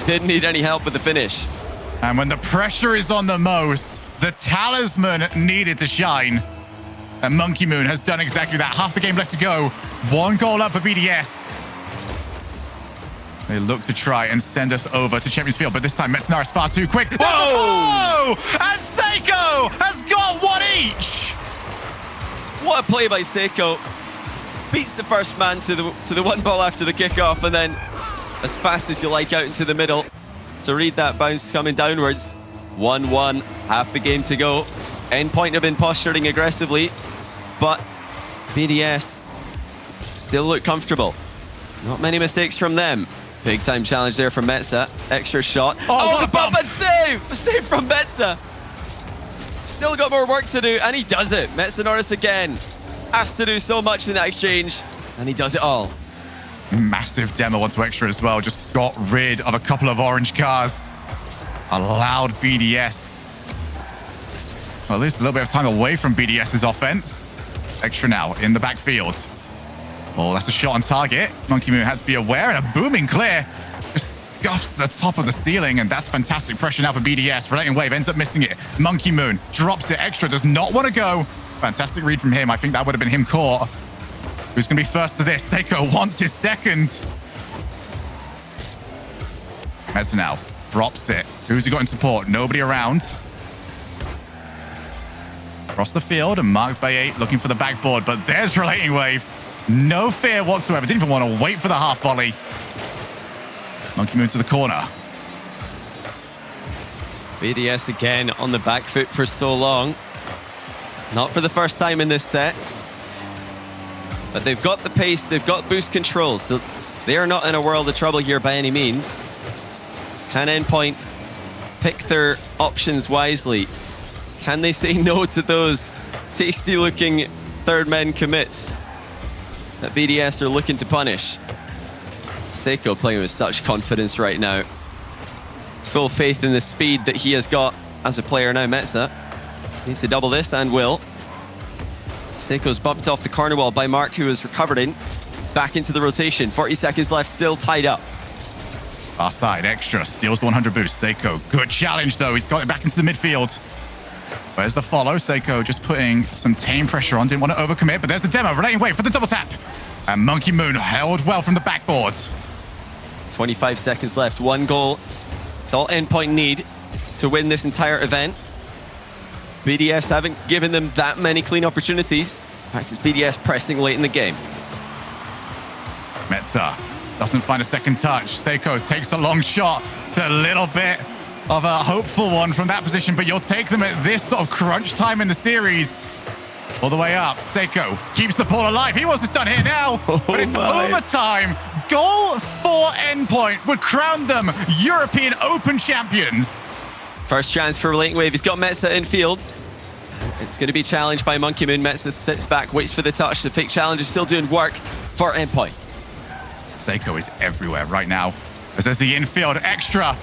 didn't need any help with the finish. And when the pressure is on the most, the talisman needed to shine. And Monkey Moon has done exactly that. Half the game left to go. 1 goal up for BDS. They look to try and send us over to Champions Field, but this time Metanaris far too quick. Whoa! And Seiko has got 1 each. What a play by Seiko. Beats the first man to the 1 ball after the kickoff, and then as fast as you like out into the middle to read that bounce coming downwards. 1-1, half the game to go. Endpoint have been posturing aggressively, but BDS still look comfortable. Not many mistakes from them. Big time challenge there from Metza. Extra shot. Oh, the bump and save! Save from Metza. Still got more work to do, and he does it. Metanaris again. Has to do so much in that exchange, and he does it all. Massive demo onto Extra as well. Just got rid of a couple of orange cars. Allowed BDS well, at least a little bit of time away from BDS's offense. Extra now in the backfield. Oh, that's a shot on target. Monkey Moon had to be aware, and a booming clear. Just scuffs the top of the ceiling, and that's fantastic pressure now for BDS. Relating Wave ends up missing it. Monkey Moon drops it. Extra does not want to go. Fantastic read from him. I think that would have been him caught. Who's going to be first to this? Seiko wants his second. Metza now drops it. Who's he got in support? Nobody around. Across the field and marked by 8, looking for the backboard, but there's Relating Wave. No fear whatsoever. Didn't even want to wait for the half volley. Monkey Moon to the corner. BDS again on the back foot for so long. Not for the first time in this set. But they've got the pace, they've got boost control, so they are not in a world of trouble here by any means. Can Endpoint pick their options wisely? Can they say no to those tasty-looking third-men commits that BDS are looking to punish? Seiko playing with such confidence right now. Full faith in the speed that he has got as a player now. Metza needs to double this and will. Seiko's bumped off the corner wall by Mark, who has recovered in. Back into the rotation. 40 seconds left, still tied up. Far side, Extra steals the 100 boost. Seiko, good challenge though. He's got it back into the midfield. Where's the follow? Seiko just putting some tame pressure on. Didn't want to overcommit, but there's the demo. Relating wave for the double tap. And Monkey Moon held well from the backboard. 25 seconds left. 1 goal. It's all Endpoint need to win this entire event. BDS haven't given them that many clean opportunities. In fact, it's BDS pressing late in the game. Metza doesn't find a second touch. Seiko takes the long shot to a little bit of a hopeful one from that position, but you'll take them at this sort of crunch time in the series. All the way up. Seiko keeps the ball alive. He wants this done here now, but it's overtime. Goal for Endpoint would crown them European Open champions. First chance for Relating Wave. He's got Metza in field. It's going to be challenged by Monkey Moon. Metza sits back, waits for the touch. The fake challenge is still doing work for Endpoint. Seiko is everywhere right now. As there's the infield Extra.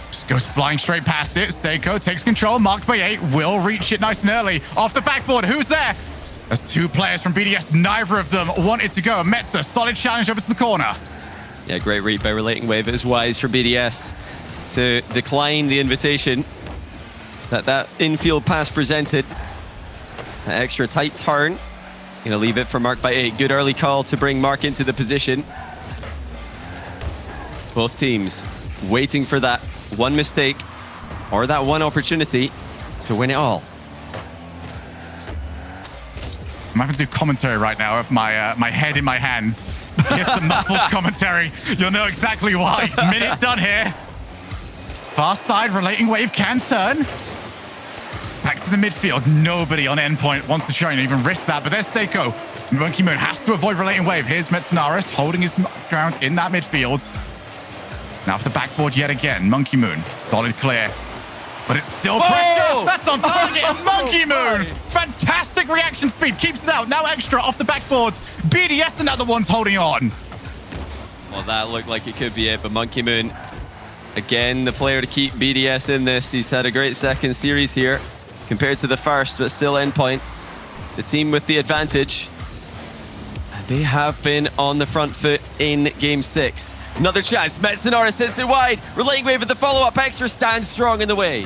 Just goes flying straight past it. Seiko takes control, marked by 8. Will reach it nice and early. Off the backboard, who's there? There's 2 players from BDS. Neither of them wanted to go. Metza, solid challenge over to the corner. Yeah, great read by Relating Wave. It was wise for BDS to decline the invitation that infield pass presented. That extra tight turn. Gonna leave it for Mark by 8. Good early call to bring Mark into the position. Both teams waiting for that one mistake or that one opportunity to win it all. I'm having to do commentary right now with my my head in my hands. Yes, the muffled commentary. You'll know exactly why. Minute done here. Far side, Relating Wave can turn. Back to the midfield. Nobody on Endpoint wants to try and even risk that, but there's Seiko. Monkey Moon has to avoid Relating Wave. Here's Metznaris holding his ground in that midfield. Now off the backboard yet again. Monkey Moon, solid clear. But it's still pressure. That's on target. Monkey Moon. Fantastic reaction speed. Keeps it out. Now Extra off the backboard. BDS another one's holding on. Well, that looked like it could be it, but Monkey Moon, again, the player to keep BDS in this. He's had a great second series here compared to the first, but still Endpoint, the team with the advantage. And they have been on the front foot in Game 6. Another chance. Metznaris hits it wide. Relating Wave with the follow-up. Extra stands strong in the way.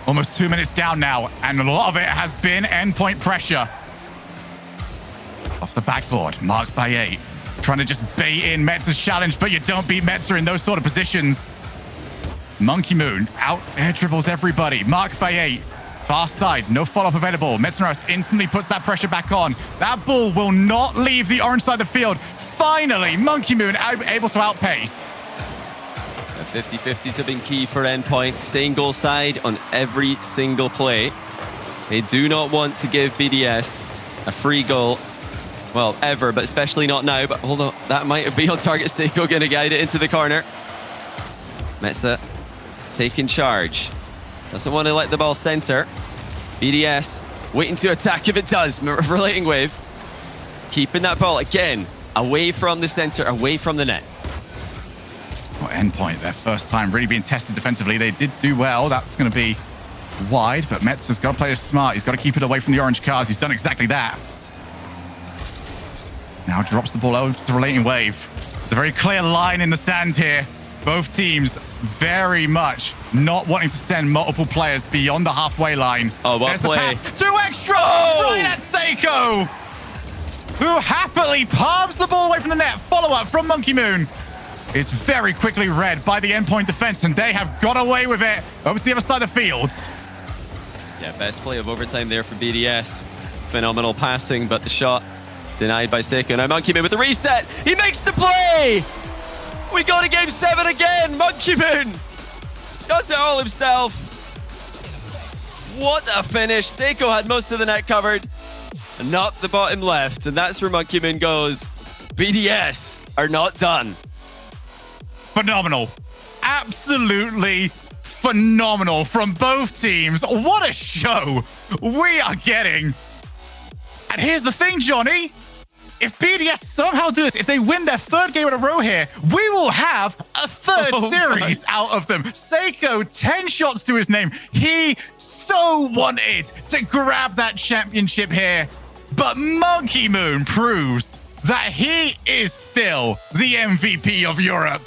Almost 2 minutes down now, and a lot of it has been Endpoint pressure. Off the backboard, marked by 8. Trying to just bait in Metza's challenge, but you don't beat Metza in those sort of positions. Monkey Moon out air dribbles everybody. Marked by 8. Far side, no follow-up available. Metznaris instantly puts that pressure back on. That ball will not leave the orange side of the field. Finally, Monkey Moon able to outpace. The 50-50s have been key for Endpoint, staying goal side on every single play. They do not want to give BDS a free goal, well, ever, but especially not now. But hold on, that might be on target. Seiko going to guide it into the corner. Metza taking charge. Doesn't want to let the ball center. BDS waiting to attack if it does. Relating Wave keeping that ball again away from the center, away from the net. Well, Endpoint, their first time really being tested defensively. They did do well. That's going to be wide, but Metza's got to play this smart. He's got to keep it away from the orange cars. He's done exactly that. Now drops the ball over to Relating Wave. It's a very clear line in the sand here. Both teams very much not wanting to send multiple players beyond the halfway line. Oh, well played. 2 Extra right at Seiko, who happily palms the ball away from the net. Follow-up from Monkey Moon is very quickly read by the Endpoint defense, and they have got away with it over to the other side of the field. Yeah, best play of overtime there for BDS. Phenomenal passing, but the shot denied by Seiko. Now Monkey Moon with the reset. He makes the play! We go to Game 7 again. Monkey Moon does it all himself. What a finish. Seiko had most of the net covered, not the bottom left. And that's where Monkey Moon goes. BDS are not done. Phenomenal. Absolutely phenomenal from both teams. What a show we are getting. And here's the thing, Johnny. If BDS somehow do this, if they win their 3rd game in a row here, we will have a 3rd series out of them. Seiko, 10 shots to his name. He so wanted to grab that championship here. But Monkey Moon proves that he is still the MVP of Europe.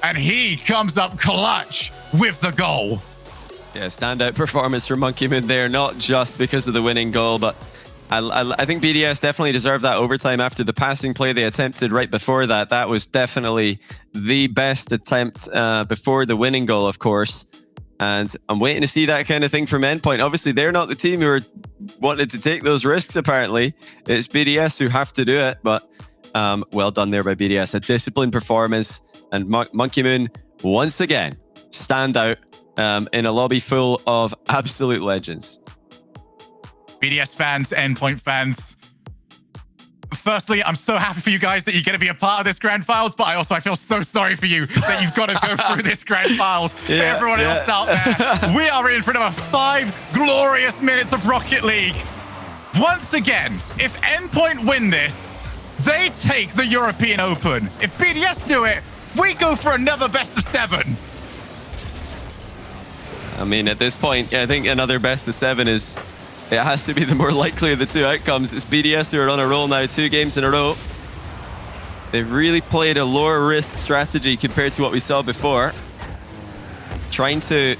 and he comes up clutch with the goal. Yeah, standout performance from Monkey Moon there, not just because of the winning goal, but I think BDS definitely deserved that overtime after the passing play they attempted right before that. That was definitely the best attempt before the winning goal, of course. And I'm waiting to see that kind of thing from Endpoint. Obviously, they're not the team who wanted to take those risks, apparently. It's BDS who have to do it, but well done there by BDS. A disciplined performance, and Monkey Moon, once again, stand out in a lobby full of absolute legends. BDS fans, Endpoint fans. Firstly, I'm so happy for you guys that you're going to be a part of this Grand Finals, but I feel so sorry for you that you've got to go through this Grand Finals. Everyone else out there, we are in for another 5 glorious minutes of Rocket League. Once again, if Endpoint win this, they take the European Open. If BDS do it, we go for another best of 7. I mean, at this point, I think another best of 7 is... It has to be the more likely of the two outcomes. It's BDS who are on a roll now, 2 games in a row. They've really played a lower risk strategy compared to what we saw before. Trying to,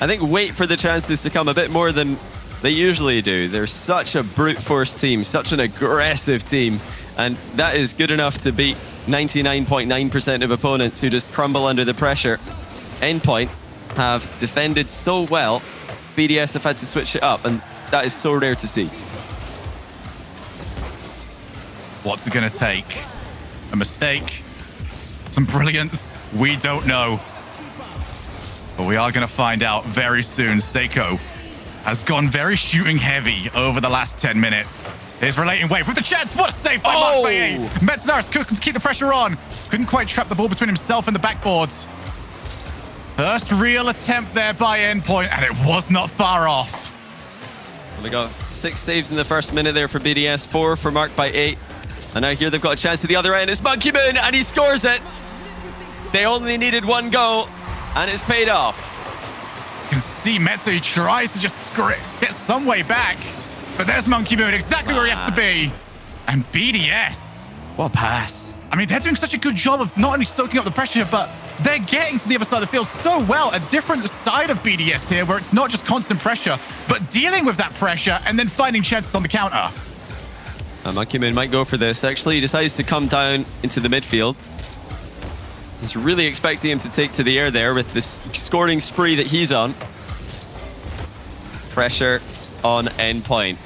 I think, wait for the chances to come a bit more than they usually do. They're such a brute force team, such an aggressive team. And that is good enough to beat 99.9% of opponents who just crumble under the pressure. Endpoint have defended so well. BDS have had to switch it up, and that is so rare to see. What's it going to take? A mistake? Some brilliance? We don't know. But we are going to find out very soon. Seiko has gone very shooting heavy over the last 10 minutes. Here's Relating Wave with the chance. What a save by Mark Baye. Metznaris couldn't keep the pressure on. Couldn't quite trap the ball between himself and the backboard. First real attempt there by Endpoint, and it was not far off. Well, they got 6 saves in the first minute there for BDS, 4 for Mark Baye. And now here they've got a chance to the other end. It's Monkey Moon, and he scores it. They only needed 1 goal, and it's paid off. You can see Metza, he tries to just get some way back. But there's Monkey Moon, exactly where he has to be. And BDS. What a pass. I mean, they're doing such a good job of not only soaking up the pressure, but they're getting to the other side of the field so well. A different side of BDS here, where it's not just constant pressure, but dealing with that pressure and then finding chances on the counter. Monkey Moon might go for this. Actually, he decides to come down into the midfield. He's really expecting him to take to the air there with this scoring spree that he's on. Pressure on Endpoint.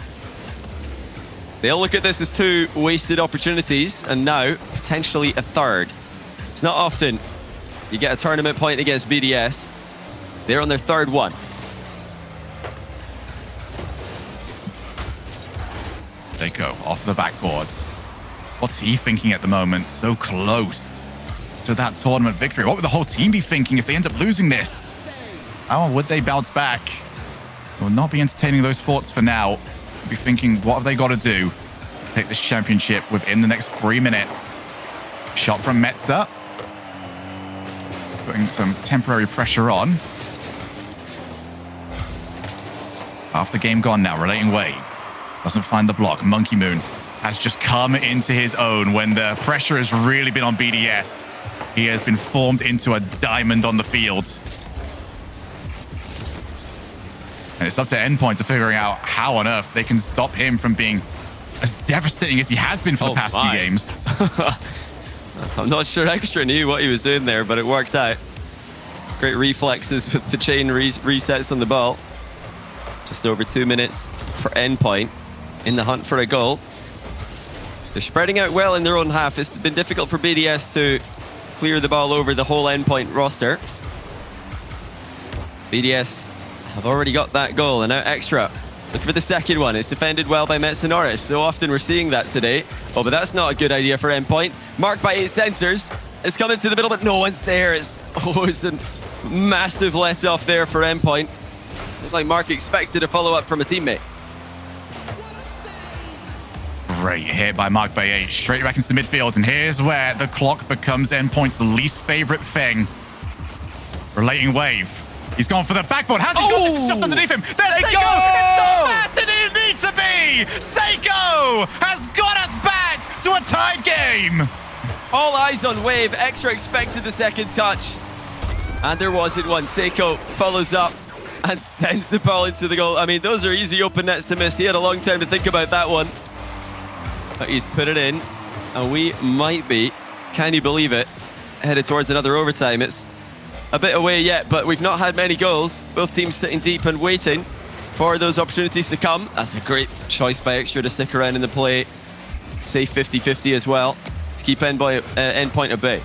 They'll look at this as 2 wasted opportunities, and now potentially a 3rd. It's not often you get a tournament point against BDS. They're on their 3rd one. They go off the backboard. What's he thinking at the moment? So close to that tournament victory. What would the whole team be thinking if they end up losing this? How would they bounce back? They will not be entertaining those thoughts for now. They'll be thinking, what have they got to do? Take this championship within the next 3 minutes. Shot from Metza. Putting some temporary pressure on. Half the game gone now. Relating Wave. Doesn't find the block. Monkey Moon has just come into his own when the pressure has really been on BDS. He has been formed into a diamond on the field. And it's up to Endpoint to figuring out how on earth they can stop him from being as devastating as he has been for the past few games. I'm not sure Extra knew what he was doing there, but it worked out. Great reflexes with the chain resets on the ball. Just over 2 minutes for Endpoint in the hunt for a goal. They're spreading out well in their own half. It's been difficult for BDS to clear the ball over the whole Endpoint roster. BDS have already got that goal, and now Extra. Look for the second one. It's defended well by Metznaris. So often we're seeing that today. Oh, but that's not a good idea for Endpoint. Marked by 8 centers. It's coming to the middle, but no one's there. It's a massive let off there for Endpoint. Looked like Mark expected a follow-up from a teammate. Great hit by Mark Baye. Straight back into the midfield. And here's where the clock becomes Endpoint's least favorite thing. Relating Wave. He's gone for the backboard. Has he got this? It's just underneath him. There's Seiko. It's not fast as it needs to be. Seiko has got us back to a tied game. All eyes on Wave. Extra expected the second touch. And there wasn't one. Seiko follows up and sends the ball into the goal. I mean, those are easy open nets to miss. He had a long time to think about that one. But he's put it in. And we might be, can you believe it, headed towards another overtime. It's a bit away yet, but we've not had many goals. Both teams sitting deep and waiting for those opportunities to come. That's a great choice by Extra to stick around in the play. Safe 50-50 as well to keep Endpoint at bay.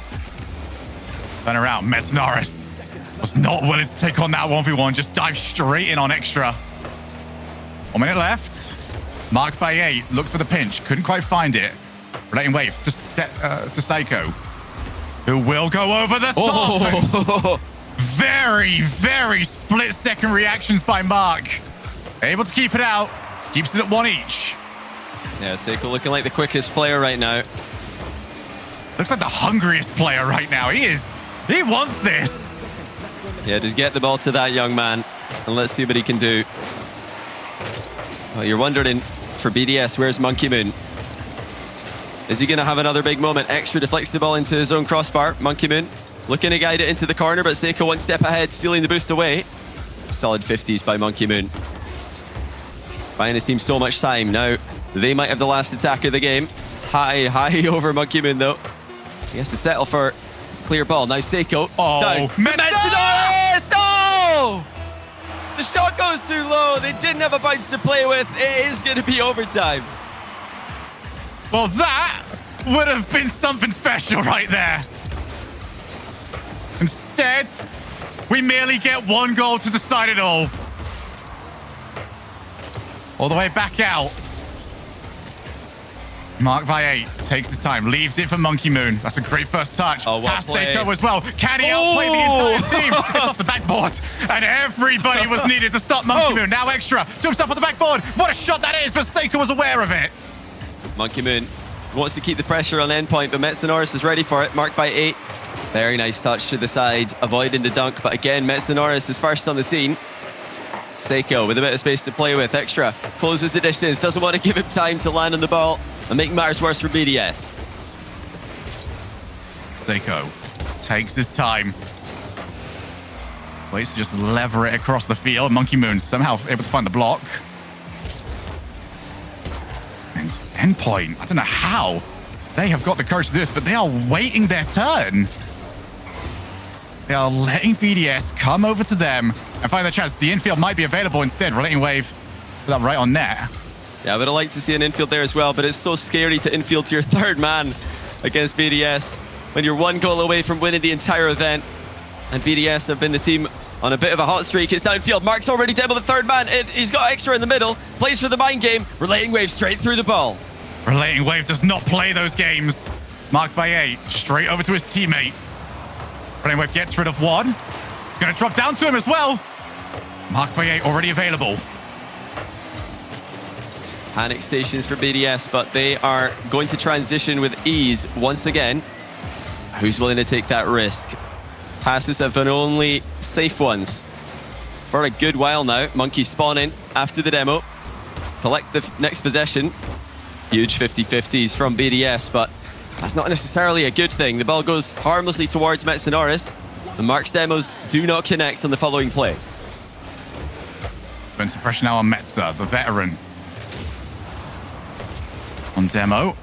Turn around. Metznaris was not willing to take on that 1v1. Just dive straight in on Extra. 1 minute left. Marked by 8. Looked for the pinch. Couldn't quite find it. Relating wave to Seiko, who will go over the top. Oh. Very, very split-second reactions by Mark. Able to keep it out. Keeps it at 1 each. Yeah, Seiko looking like the quickest player right now. Looks like the hungriest player right now. He wants this. Yeah, just get the ball to that young man and let's see what he can do. Well, you're wondering for BDS, where's Monkey Moon? Is he going to have another big moment? Extra deflects the ball into his own crossbar. Monkey Moon looking to guide it into the corner, but Seiko 1 step ahead, stealing the boost away. Solid 50s by Monkey Moon. Buying his team so much time. Now, they might have the last attack of the game. It's high over Monkey Moon, though. He has to settle for clear ball. Now Seiko. Oh, down. Metznaris! Oh! The shot goes too low. They didn't have a bounce to play with. It is going to be overtime. Well, that would have been something special right there. Instead, we merely get 1 goal to decide it all. All the way back out. Mark by 8 takes his time, leaves it for Monkey Moon. That's a great first touch. Oh, well played. Seiko as well. Can he outplay the entire team? It's off the backboard. And everybody was needed to stop Monkey Moon. Now Extra to himself on the backboard. What a shot that is, but Seiko was aware of it. Monkey Moon wants to keep the pressure on Endpoint, but Metznaris is ready for it. Marked by 8. Very nice touch to the side, avoiding the dunk. But again, Metznaris is first on the scene. Seiko with a bit of space to play with. Extra closes the distance, doesn't want to give him time to land on the ball and make matters worse for BDS. Seiko takes his time. Waits to just lever it across the field. Monkey Moon somehow able to find the block. And Endpoint, I don't know how they have got the courage to do this, but they are waiting their turn. They are letting BDS come over to them and find their chance. The infield might be available instead. Relating wave, put that right on net. Yeah, I would have liked to see an infield there as well, but it's so scary to infield to your third man against BDS when you're 1 goal away from winning the entire event. And BDS have been the team on a bit of a hot streak. It's downfield. Mark's already demoed the third man. He's got Extra in the middle. Plays for the mind game. Relating wave straight through the ball. Relating wave does not play those games. Marked by 8. Straight over to his teammate. Relating wave gets rid of 1. It's going to drop down to him as well. Marked by 8 already available. Panic stations for BDS, but they are going to transition with ease once again. Who's willing to take that risk? Passes have been only safe ones for a good while now. Monkey spawning after the demo. Collect the next possession. Huge 50-50s from BDS, but that's not necessarily a good thing. The ball goes harmlessly towards Metznaris. The Mark's demos do not connect on the following play. Putting some pressure now on Metza, the veteran. On demo.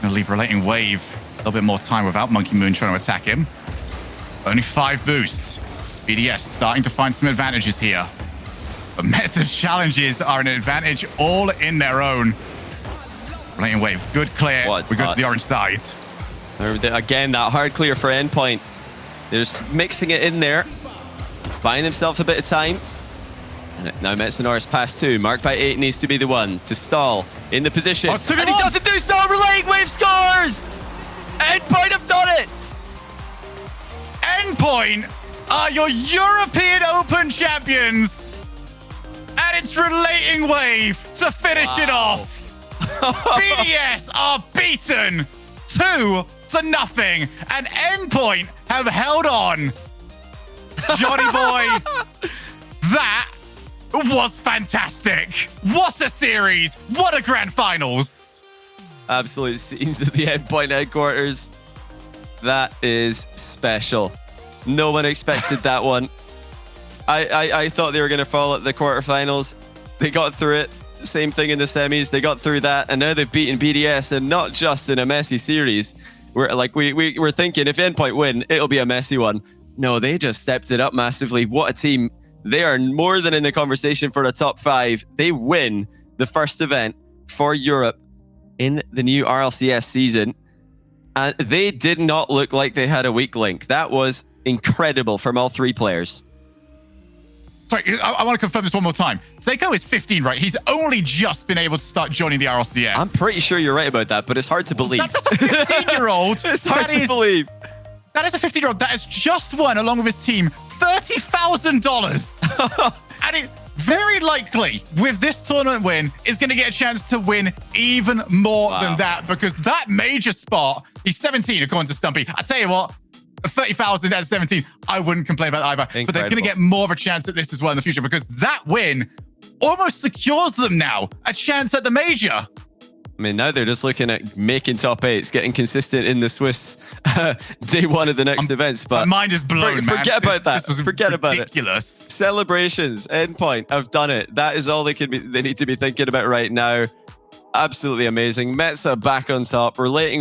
Gonna leave Relating Wave a little bit more time without Monkey Moon trying to attack him. Only 5 boosts. BDS starting to find some advantages here. But Metza's challenges are an advantage all in their own. Relating Wave, good clear. We go to the orange side. Again, that hard clear for Endpoint. They're just mixing it in there. Buying themselves a bit of time. And now Metznaris pass 2. Marked by 8 needs to be the one to stall in the position. And he doesn't do so. Relating Wave scores! Endpoint have done it! Endpoint are your European Open champions. And it's Relating Wave to finish it off. BDS are beaten 2-0. And Endpoint have held on. Johnny boy, that was fantastic. What a series. What a grand finals. Absolute scenes at the Endpoint headquarters. That is special. No one expected that one. I thought they were going to fall at the quarterfinals. They got through it. Same thing in the semis. They got through that, and now they've beaten BDS, and not just in a messy series. We're thinking if Endpoint win, it'll be a messy one. No, they just stepped it up massively. What a team. They are more than in the conversation for a top 5. They win the first event for Europe in the new RLCS season. And they did not look like they had a weak link. That was incredible from all 3 players. Sorry, I want to confirm this one more time. Seiko is 15, right? He's only just been able to start joining the RLCS. I'm pretty sure you're right about that, but it's hard to believe. That's a 15-year-old. It's hard to believe. That is a 15-year-old that has just won, along with his team, $30,000. And it very likely, with this tournament win, is going to get a chance to win even more than that, because that major spot, he's 17, according to Stumpy. I tell you what, 30,000 at 17, I wouldn't complain about that either. Incredible. But they're going to get more of a chance at this as well in the future, because that win almost secures them now a chance at the major. I mean, now they're just looking at making top 8s, getting consistent in the Swiss day 1 of the next events. But my mind is blown, man. Forget about that. This was Forget ridiculous. about it. Celebrations, Endpoint, I've done it. That is all they need to be thinking about right now. Absolutely amazing. Mets are back on top, relating